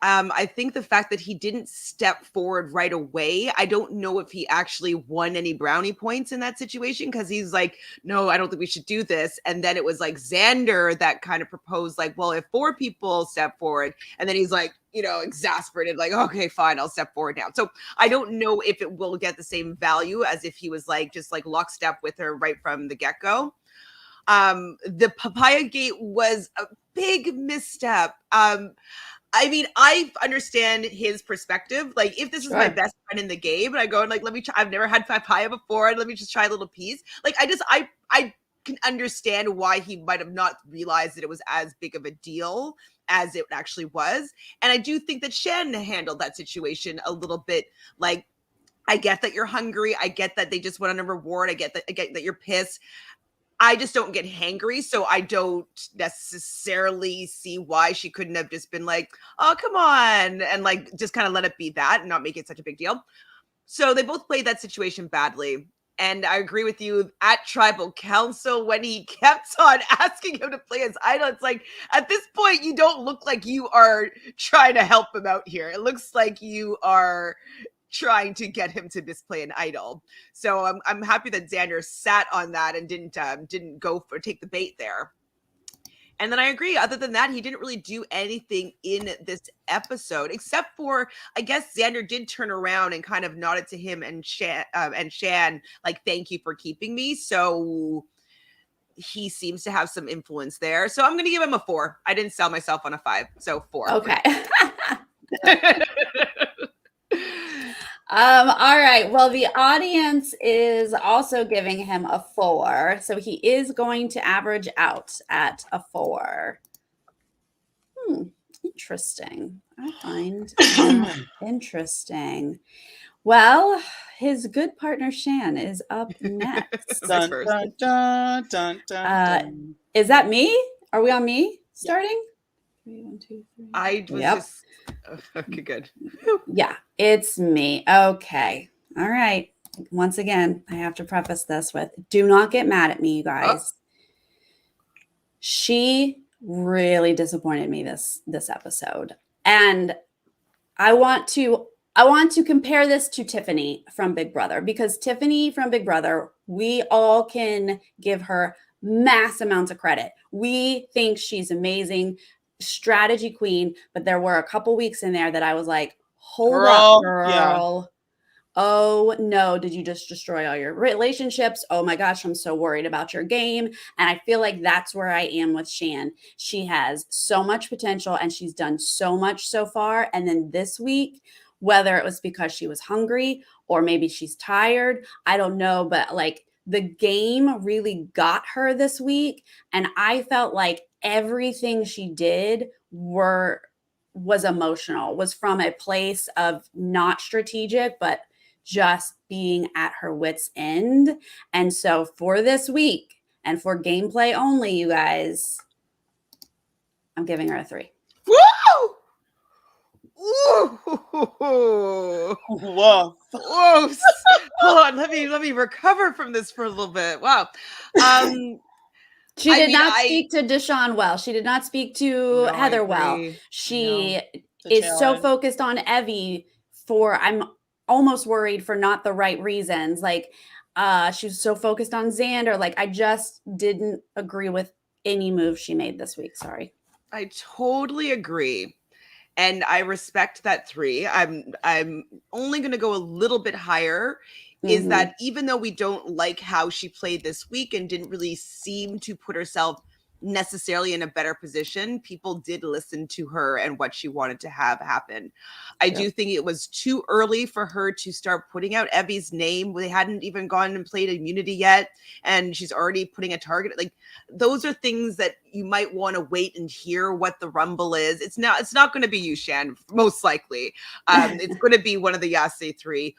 I think the fact that he didn't step forward right away, I don't know if he actually won any brownie points in that situation, because he's like, no, I don't think we should do this. And then it was like Xander that kind of proposed, like, well, if 4 people step forward, and then he's like, you know, exasperated, like, okay, fine, I'll step forward now. So I don't know if it will get the same value as if he was like, just like lockstep with her right from the get-go. The Papaya Gate was a big misstep. I mean, I understand his perspective. Like, if this is my best friend in the game, and I go and like, let me try, I've never had papaya before, and let me just try a little piece. Like, I can understand why he might have not realized that it was as big of a deal as it actually was. And I do think that Shan handled that situation a little bit. Like, I get that you're hungry. I get that they just went on a reward. I get that you're pissed. I just don't get hangry, so I don't necessarily see why she couldn't have just been like, oh, come on, and like just kind of let it be that and not make it such a big deal. So they both played that situation badly. And I agree with you, at Tribal Council, when he kept on asking him to play his idol, it's like, at this point, you don't look like you are trying to help him out here. It looks like you are trying to get him to display an idol. So I'm happy that Xander sat on that and didn't go for take the bait there. And then I agree. Other than that, he didn't really do anything in this episode, except for, I guess Xander did turn around and kind of nodded to him and Shan, like, thank you for keeping me. So he seems to have some influence there. So I'm going to give him a 4. I didn't sell myself on a 5. So 4. Okay. All right. Well, the audience is also giving him a 4. So he is going to average out at a 4. Interesting. I find interesting. Well, his good partner Shan is up next. Dun, dun, dun, dun, dun. Is that me? Are we on me starting? 3, 1, 2, 3. I was just okay, good. Yeah. It's me. Okay. All right. Once again, I have to preface this with do not get mad at me, you guys. She really disappointed me this episode. And I want to compare this to Tiffany from Big Brother, because Tiffany from Big Brother, we all can give her mass amounts of credit. We think she's amazing, strategy queen, but there were a couple weeks in there that I was like, hold up, girl. Oh no, did you just destroy all your relationships? Oh my gosh, I'm so worried about your game. And I feel like that's where I am with Shan. She has so much potential and she's done so much so far. And then this week, whether it was because she was hungry or maybe she's tired, I don't know, but like the game really got her this week. And I felt like everything she did was emotional, was from a place of not strategic, but just being at her wit's end. And so for this week and for gameplay only, you guys, I'm giving her a 3. Woo! Ooh. Whoa. Whoa. Hold on. Let me recover from this for a little bit. Wow. She did not speak to Deshawn well. She did not speak to Heather well. She is so focused on Evie I'm almost worried for not the right reasons. Like she was so focused on Xander. Like I just didn't agree with any move she made this week. Sorry. I totally agree. And I respect that 3. I'm only going to go a little bit higher. Is that even though we don't like how she played this week and didn't really seem to put herself necessarily in a better position, people did listen to her and what she wanted to have happen. I do think it was too early for her to start putting out Evie's name. They hadn't even gone and played immunity yet, and she's already putting a target. Like those are things that you might want to wait and hear what the rumble is. It's not going to be you, Shan, most likely. It's going to be one of the Yase 3.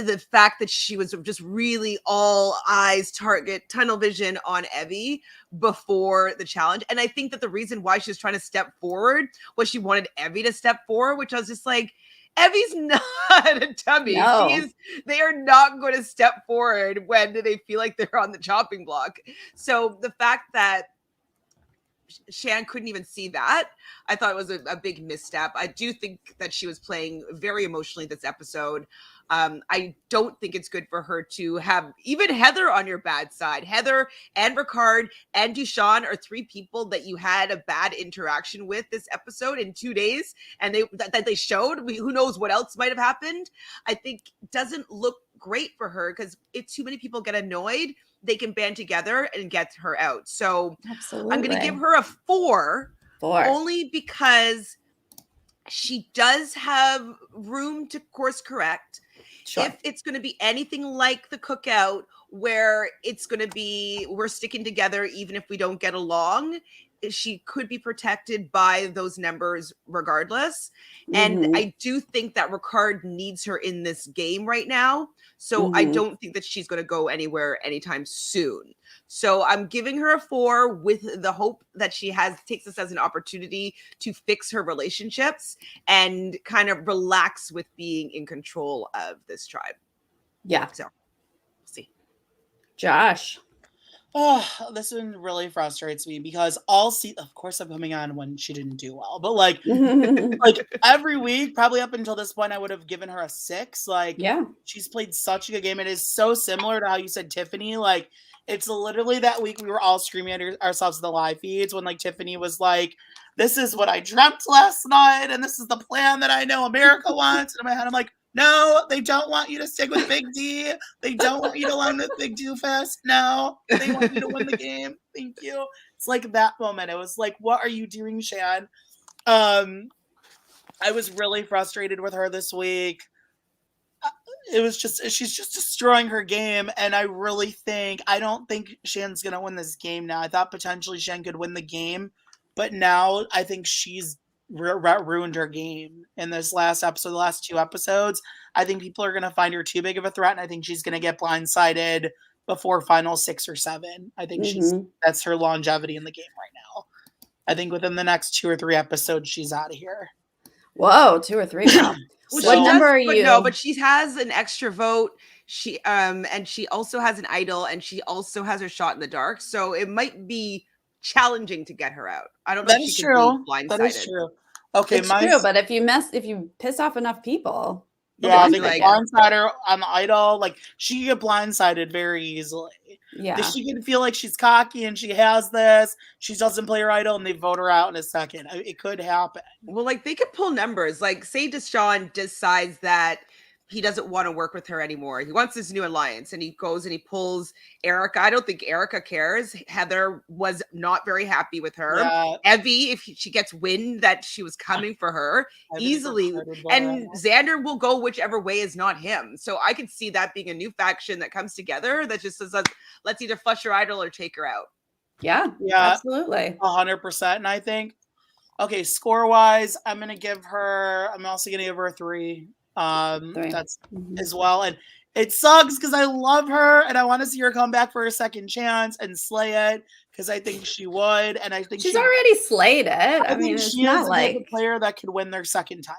The fact that she was just really all eyes, target, tunnel vision on Evie before the challenge. And I think that the reason why she was trying to step forward was she wanted Evie to step forward, which I was just like, Evie's not a dummy. No. They are not going to step forward when they feel like they're on the chopping block. So the fact that Shan couldn't even see that, I thought it was a big misstep. I do think that she was playing very emotionally this episode. I don't think it's good for her to have even Heather on your bad side. Heather and Ricard and Deshawn are 3 people that you had a bad interaction with this episode in 2 days, and they showed. Who knows what else might have happened? I think doesn't look great for her, because if too many people get annoyed, they can band together and get her out. So absolutely, I'm going to give her a 4, only because she does have room to course correct. Sure. If it's going to be anything like the cookout, where it's going to be we're sticking together even if we don't get along, she could be protected by those numbers regardless. And I do think that Ricard needs her in this game right now. So I don't think that she's going to go anywhere anytime soon. So I'm giving her a 4 with the hope that she takes this as an opportunity to fix her relationships and kind of relax with being in control of this tribe. Yeah. So we'll see. Josh. Oh, this one really frustrates me because of course I'm coming on when she didn't do well, but like every week, probably up until this point, I would have given her a 6. Like, she's played such a good game. It is so similar to how you said Tiffany. Like, it's literally that week we were all screaming at ourselves in the live feeds when like Tiffany was like, "This is what I dreamt last night, and this is the plan that I know America wants." And in my head, I'm like, no, they don't want you to stick with Big D. They don't want you to learn with Big Doofus. No, they want you to win the game. Thank you. It's like that moment. It was like, what are you doing, Shan? I was really frustrated with her this week. It was just, she's just destroying her game. And I don't think Shan's going to win this game now. I thought potentially Shan could win the game, but now I think she's ruined her game in this last episode, the last 2 episodes. I think people are going to find her too big of a threat, and I think she's going to get blindsided before final 6 or 7. I think that's her longevity in the game right now. I think within the next 2 or 3 episodes, she's out of here. Whoa, 2 or 3. Wow. Well, So- What number are but you? no, but she has an extra vote. She and she also has an idol, and she also has her shot in the dark. So it might be challenging to get her out. I don't know That if is she could be true. That is blindsided. true. Okay, It's true, but if you piss off enough people, yeah, I be think like- blindsider on the idol, like she can get blindsided very easily. yeah. She can feel like she's cocky and she has this. She doesn't play her idol, and they vote her out in a second. It could happen. Well, like they could pull numbers. Like, say Deshawn decides that he doesn't want to work with her anymore. He wants this new alliance, and he goes and he pulls Erica. I don't think Erica cares. Heather was not very happy with her. Yeah, Evie, if she gets wind that she was coming for her, I think easily. Ricard would vote her And out. Xander will go whichever way is not him. So I could see that being a new faction that comes together that just says, let's either flush her idol or take her out. Yeah, Yeah. absolutely. 100%. And I think, okay, score wise, I'm also gonna give her a 3. 3. That's Mhm. as well. And it sucks because I love her and I want to see her come back for a second chance and slay it because I think she would. And I think She's already slayed it. I mean, think it's she not is a like player that could win their second time.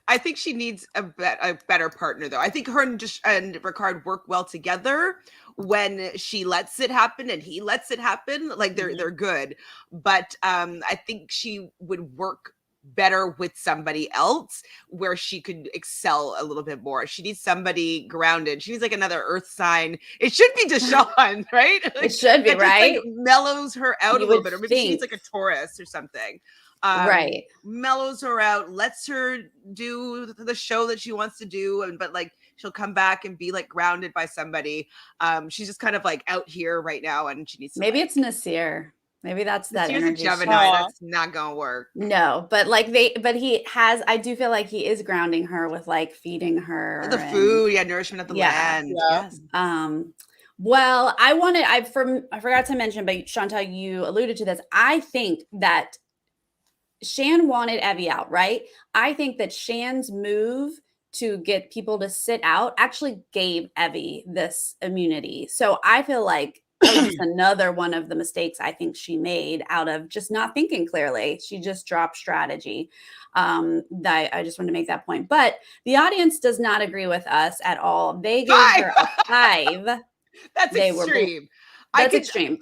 I think she needs a better partner, though. I think her and Ricard work well together when she lets it happen and he lets it happen. Like they're good, but I think she would work better with somebody else where she could excel a little bit more. She needs somebody grounded. She needs like another earth sign. It should be Deshawn, right? it should be, that just, right? like, mellows her out You a little would bit, or maybe she needs think. like a Taurus or something. Right. Mellows her out, lets her do the show that she wants to do, but like she'll come back and be like grounded by somebody. She's just kind of like out here right now, and she needs to, Maybe like, it's Nasir. Maybe that's that Nasir's a energy. Gemini. Aw. That's not gonna work. No, but like I do feel like he is grounding her with like feeding her The and- food, nourishment of the Yeah. land. Yeah. Yes. Well, I forgot to mention, but Chantele, you alluded to this. I think that Shan wanted Evie out, right? I think that Shan's move to get people to sit out actually gave Evie this immunity. So I feel like that was just another one of the mistakes I think she made out of just not thinking clearly. She just dropped strategy. That I just wanted to make that point. But the audience does not agree with us at all. They gave her a 5. That's They were extreme. That's extreme.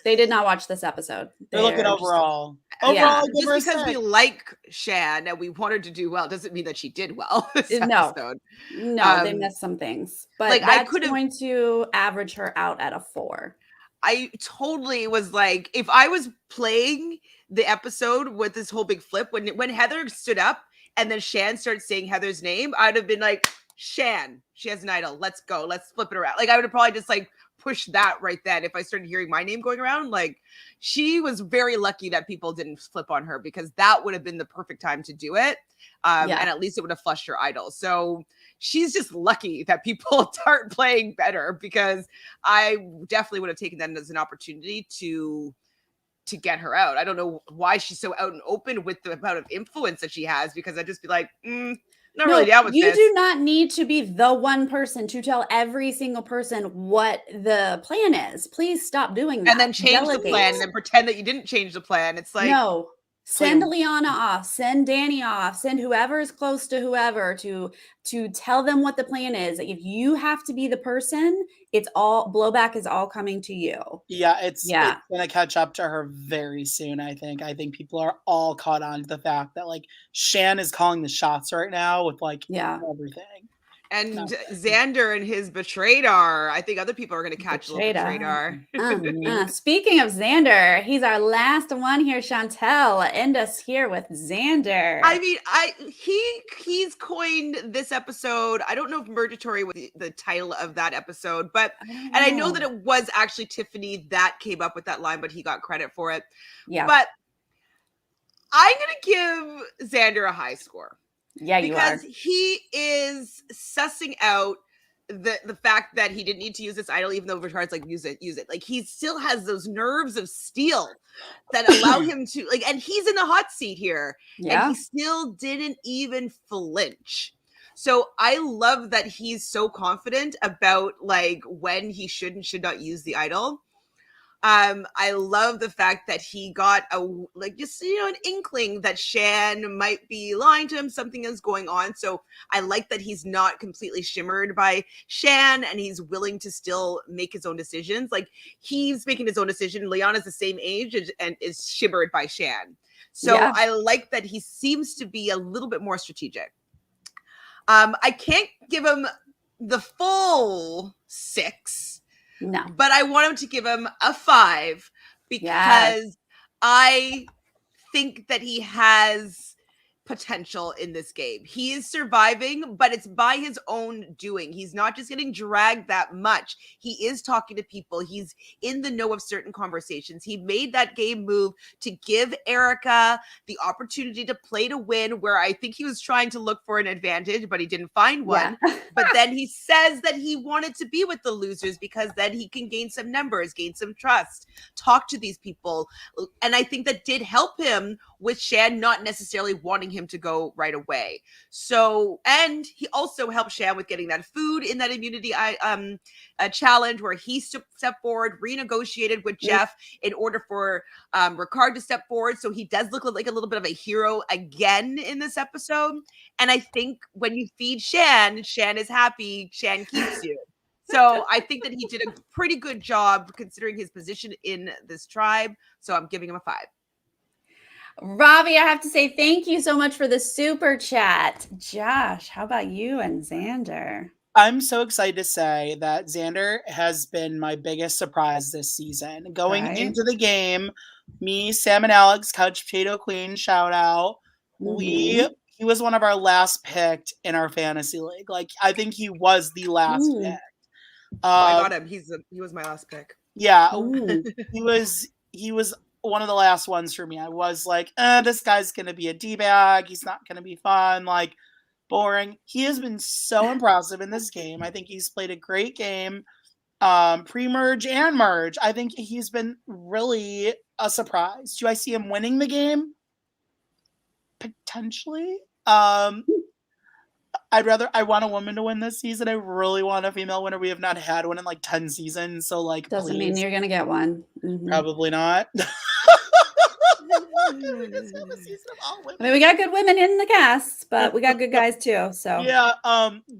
They did not watch this episode. They're looking just- overall. Yeah. Overall, I give Just her a because we 6. like Shan and we want her to do well doesn't mean that she did well this No. episode. No, they missed some things. But like, I that's could've- going to average her out at a 4. I totally was like, if I was playing the episode with this whole big flip, when Heather stood up and then Shan started saying Heather's name, I'd have been like, Shan, she has an idol. Let's go. Let's flip it around. Like, I would have probably just like pushed that right then if I started hearing my name going around. Like, she was very lucky that people didn't flip on her because that would have been the perfect time to do it. And at least it would have flushed her idol. So she's just lucky that people start playing better, because I definitely would have taken that as an opportunity to get her out. I don't know why she's so out and open with the amount of influence that she has, because I'd just be like, not really down with you this. do not need to be the one person to tell every single person what the plan is. Please stop doing that. And then change the Delegate. plan and then pretend that you didn't change the plan. It's like, no. Send Liana off, send Danny off, send whoever is close to whoever to tell them what the plan is. If you have to be the person, it's all blowback is all coming to you. Yeah, it's gonna catch up to her very soon. I think people are all caught on to the fact that like Shan is calling the shots right now with like everything. And Xander and his betrayedar. I think other people are going to catch a little betrayedar. Speaking of Xander, he's our last one here. Chantele, end us here with Xander. I mean, he's coined this episode. I don't know if Murgatory was the title of that episode, but I know that it was actually Tiffany that came up with that line, but he got credit for it. Yeah. But I'm going to give Xander a high score. Yeah, you are. Because he is sussing out the fact that he didn't need to use this idol, even though Ricard's like, use it. Like, he still has those nerves of steel that allow him to, like, and he's in the hot seat here. Yeah. And he still didn't even flinch. So I love that he's so confident about like when he should and should not use the idol. I love the fact that he got an inkling that Shan might be lying to him. Something is going on. So I like that he's not completely shimmered by Shan and he's willing to still make his own decisions. Like he's making his own decision. Liana's the same age and is shimmered by Shan. So Yeah. I like that he seems to be a little bit more strategic. I can't give him the full 6. No. But I want him to give him a 5 because I think that he has potential in this game. He is surviving, but it's by his own doing. He's not just getting dragged that much. He is talking to people. He's in the know of certain conversations. He made that game move to give Erica the opportunity to play to win, where I think he was trying to look for an advantage, but he didn't find one. Yeah. But then he says that he wanted to be with the losers because then he can gain some numbers, gain some trust, talk to these people. And I think that did help him with Shan not necessarily wanting him to go right away. So, and he also helped Shan with getting that food in that immunity challenge where he stepped forward, renegotiated with Jeff in order for Ricard to step forward. So he does look like a little bit of a hero again in this episode. And I think when you feed Shan, Shan is happy, Shan keeps you. So I think that he did a pretty good job considering his position in this tribe. So I'm giving him a 5. Ravi, I have to say thank you so much for the super chat. Josh, how about you and Xander? I'm so excited to say that Xander has been my biggest surprise this season. Going into the game, me, Sam, and Alex, Couch Potato Queen, shout out. He was one of our last picked in our fantasy league. Like, I think he was the last pick. I got him. He was my last pick. Yeah, he was one of the last ones for me. I was like, this guy's gonna be a D-bag. He's not gonna be fun. Like, boring. He has been so impressive in this game. I think he's played a great game, pre-merge and merge. I think he's been really a surprise. Do I see him winning the game? Potentially. I want a woman to win this season. I really want a female winner. We have not had one in like 10 seasons. So like, doesn't mean you're gonna get one. Probably not. I mean, we got good women in the cast, but we got good guys too. So yeah.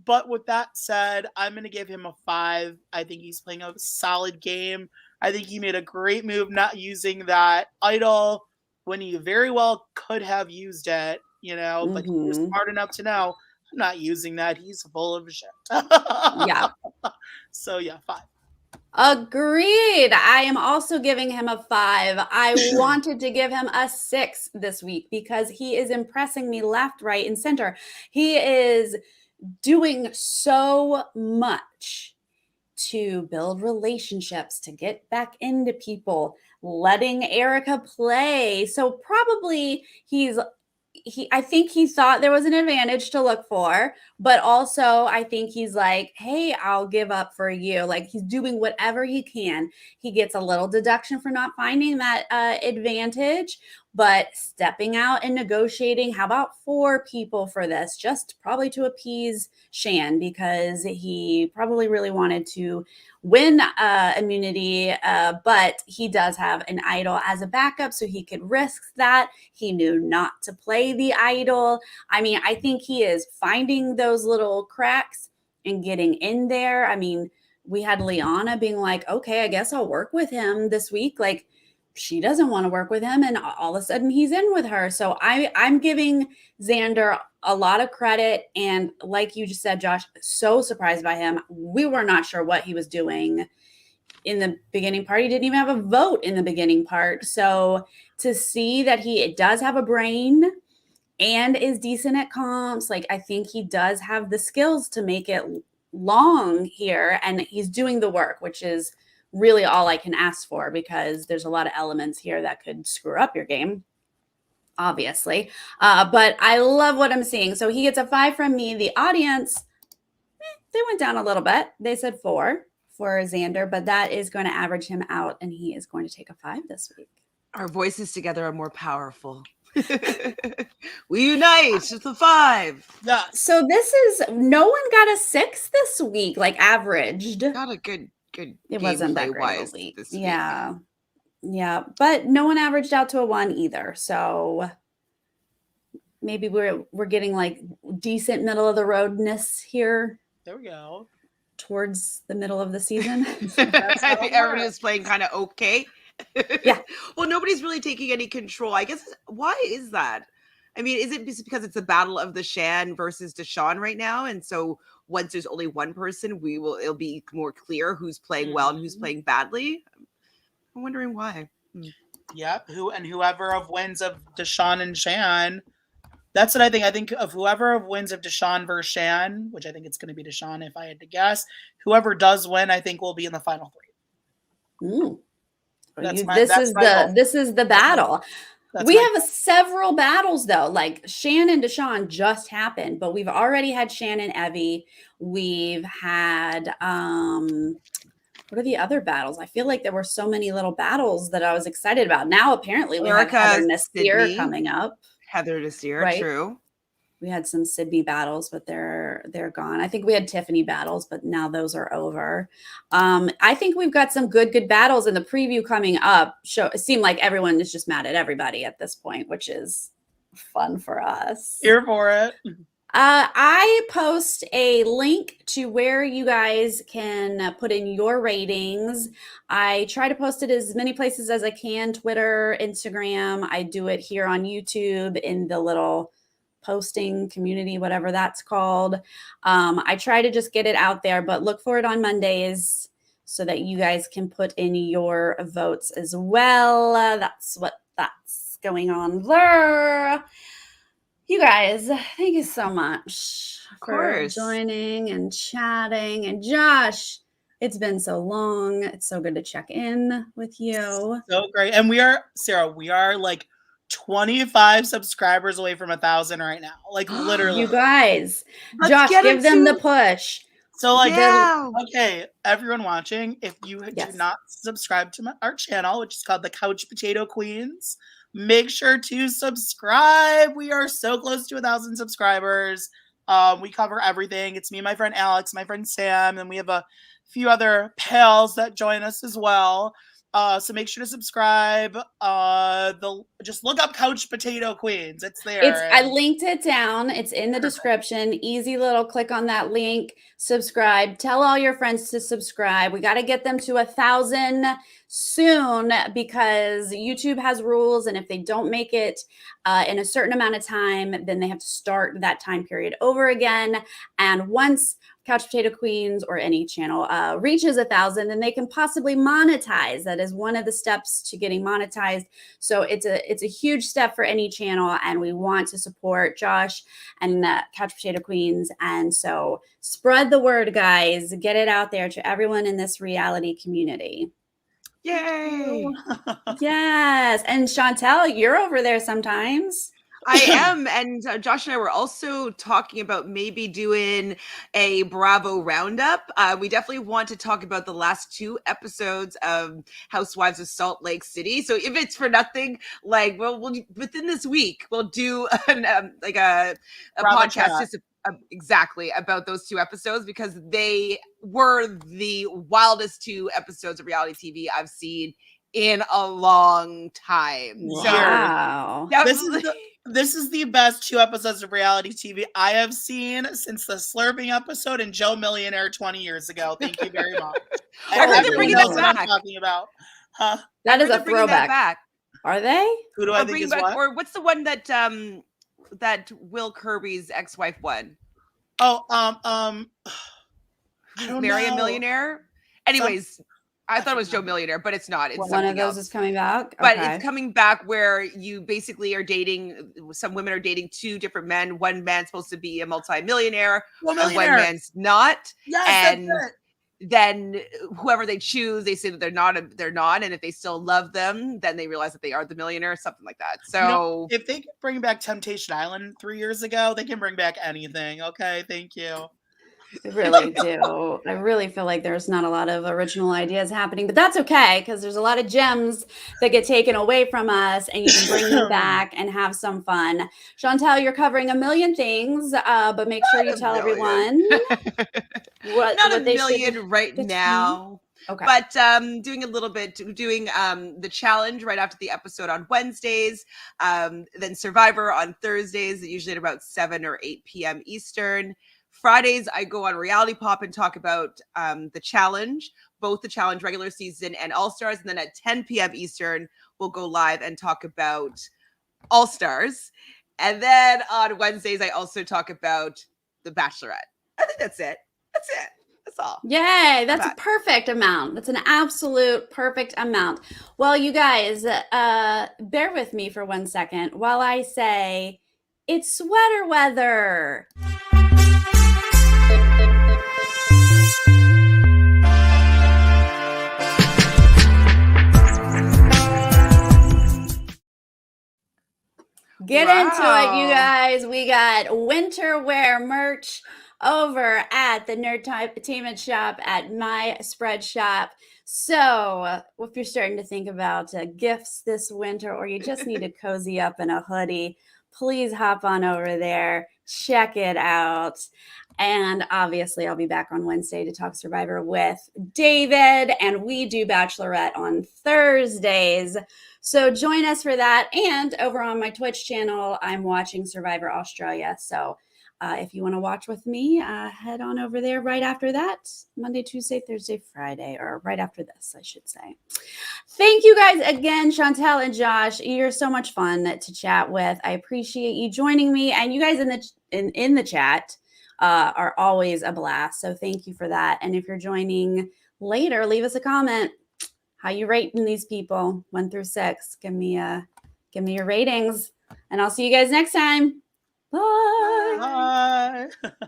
But with that said, I'm gonna give him a 5. I think he's playing a solid game. I think he made a great move not using that idol when he very well could have used it, but he was smart enough to know I'm not using that. He's full of shit. Yeah. So yeah, 5. Agreed. I am also giving him a 5. I wanted to give him a 6 this week because he is impressing me left, right, and center. He is doing so much to build relationships, to get back into people, letting Erica play. So probably I think he thought there was an advantage to look for, but also I think he's like, hey, I'll give up for you. Like, he's doing whatever he can. He gets a little deduction for not finding that advantage, but stepping out and negotiating. How about 4 people for this? Just probably to appease Shan because he probably really wanted to win immunity, but he does have an idol as a backup, so he could risk that. He knew not to play the idol. I mean, I think he is finding those little cracks and getting in there. I mean, we had Liana being like, okay, I guess I'll work with him this week. Like, she doesn't want to work with him, and all of a sudden he's in with her. So I'm giving Xander a lot of credit, and like you just said, Josh, so surprised by him. We were not sure what he was doing in the beginning part. He didn't even have a vote in the beginning part. So to see that he does have a brain and is decent at comps, like, I think he does have the skills to make it long here, and he's doing the work, which is really all I can ask for, because there's a lot of elements here that could screw up your game, obviously. But I love what I'm seeing. So he gets a 5 from me. The audience, they went down a little bit. They said 4 for Xander, but that is going to average him out, and he is going to take a 5 this week. Our voices together are more powerful. We unite. It's a 5. Yeah. So no one got a 6 this week, like averaged. Not a good It wasn't that great wise of a week. this week. Yeah. Yeah, but no one averaged out to a 1 either. So maybe we're getting like decent middle of the roadness here There we go. towards the middle of the season. I think everybody was playing kind of okay. Yeah. Well, nobody's really taking any control. I guess why is that? I mean, is it just because it's a battle of the Shan versus Deshawn right now? And so once there's only one person, it'll be more clear who's playing well and who's playing badly. I'm wondering why. Yep. Whoever wins of Deshawn and Shan. That's what I think. I think of whoever wins of Deshawn versus Shan, which I think it's going to be Deshawn if I had to guess. Whoever does win, I think will be in the final 3. Ooh. This is the battle. We have several battles though. Like Shan and Deshawn just happened, but we've already had Shan and Evie. We've had what are the other battles? I feel like there were so many little battles that I was excited about. Now apparently we have Heather Nasir coming up. Heather Nasir, right? True. We had some Sydney battles, but they're gone. I think we had Tiffany battles, but now those are over. I think we've got some good battles in the preview coming up. It seemed like everyone is just mad at everybody at this point, which is fun for us. Here for it. I post a link to where you guys can put in your ratings. I try to post it as many places as I can, Twitter, Instagram. I do it here on YouTube in the little posting community, whatever that's called. I try to just get it out there, but look for it on Mondays so that you guys can put in your votes as well. That's going on there. You guys, thank you so much for joining and chatting. And Josh, it's been so long. It's so good to check in with you. So great. And Sarah, we are like 25 subscribers away from 1,000 right now. Like literally. You guys, Josh, give them the push. So like, okay, everyone watching, if you do not subscribe to our channel, which is called the Couch Potato Queens, make sure to subscribe. We are so close to 1,000 subscribers. We cover everything. It's me and my friend Alex, my friend Sam, and we have a few other pals that join us as well. So make sure to subscribe. Just look up Couch Potato Queens. It's there. I linked it down. It's in the description. Easy little click on that link. Subscribe. Tell all your friends to subscribe. We got to get them to 1,000 soon because YouTube has rules, and if they don't make it in a certain amount of time, then they have to start that time period over again. And once Couch Potato Queens or any channel reaches 1,000, then they can possibly monetize. That is one of the steps to getting monetized. So it's a huge step for any channel, and we want to support Josh and Couch Potato Queens. And so spread the word, guys. Get it out there to everyone in this reality community. Yay! Yes. And Chantele, you're over there sometimes. I am. And Josh and I were also talking about maybe doing a Bravo roundup. We definitely want to talk about the last 2 episodes of Housewives of Salt Lake City. So if it's for nothing, like, we'll within this week, we'll do a podcast just exactly about those 2 episodes, because they were the wildest 2 episodes of reality TV I've seen in a long time. Wow. So this is the best 2 episodes of reality TV I have seen since the slurping episode and Joe Millionaire 20 years ago. Thank you very much. Everyone knows what I'm talking about. Huh? That is a throwback. Back. Are they? Who do I think is what? Or what's the one that that Will Kirby's ex-wife won? Oh, I don't Marry know. a Millionaire? Anyways, I thought it was Joe Millionaire, but it's not. It's one of those else. Is coming back. But it's coming back where you basically are dating. Some women are dating 2 different men. One man's supposed to be a multi-millionaire, and one man's not. Yes, and that's it. Then whoever they choose, they say that they're not. And if they still love them, then they realize that they are the millionaire, something like that. So if they can bring back Temptation Island 3 years ago, they can bring back anything. Okay, thank you. I really do. I really feel like there's not a lot of original ideas happening, but that's okay because there's a lot of gems that get taken away from us, and you can bring them back and have some fun. Chantele, you're covering a million things, but make sure you tell everyone not a million right now. Okay. But doing the challenge right after the episode on Wednesdays, then Survivor on Thursdays, usually at about 7 or 8 p.m. Eastern. Fridays, I go on Reality Pop and talk about the challenge, both the challenge regular season and All-Stars. And then at 10 p.m. Eastern, we'll go live and talk about All-Stars. And then on Wednesdays, I also talk about The Bachelorette. I think that's it. That's all. Yay, that's a perfect amount. That's an absolute perfect amount. Well, you guys, bear with me for 1 second while I say it's sweater weather. Get into it, you guys. We got winter wear merch over at the Nerdtainment shop at my spread shop. So if you're starting to think about gifts this winter, or you just need to cozy up in a hoodie, please hop on over there, check it out. And obviously I'll be back on Wednesday to talk Survivor with David, and we do Bachelorette on Thursdays. So join us for that. And over on my Twitch channel, I'm watching Survivor Australia. So if you want to watch with me, head on over there right after that. Monday, Tuesday, Thursday, Friday, or right after this, I should say. Thank you guys again, Chantele and Josh. You're so much fun to chat with. I appreciate you joining me. And you guys in the chat are always a blast. So thank you for that. And if you're joining later, leave us a comment. How you rating these people 1 through 6? Give me your ratings, and I'll see you guys next time. Bye. Bye.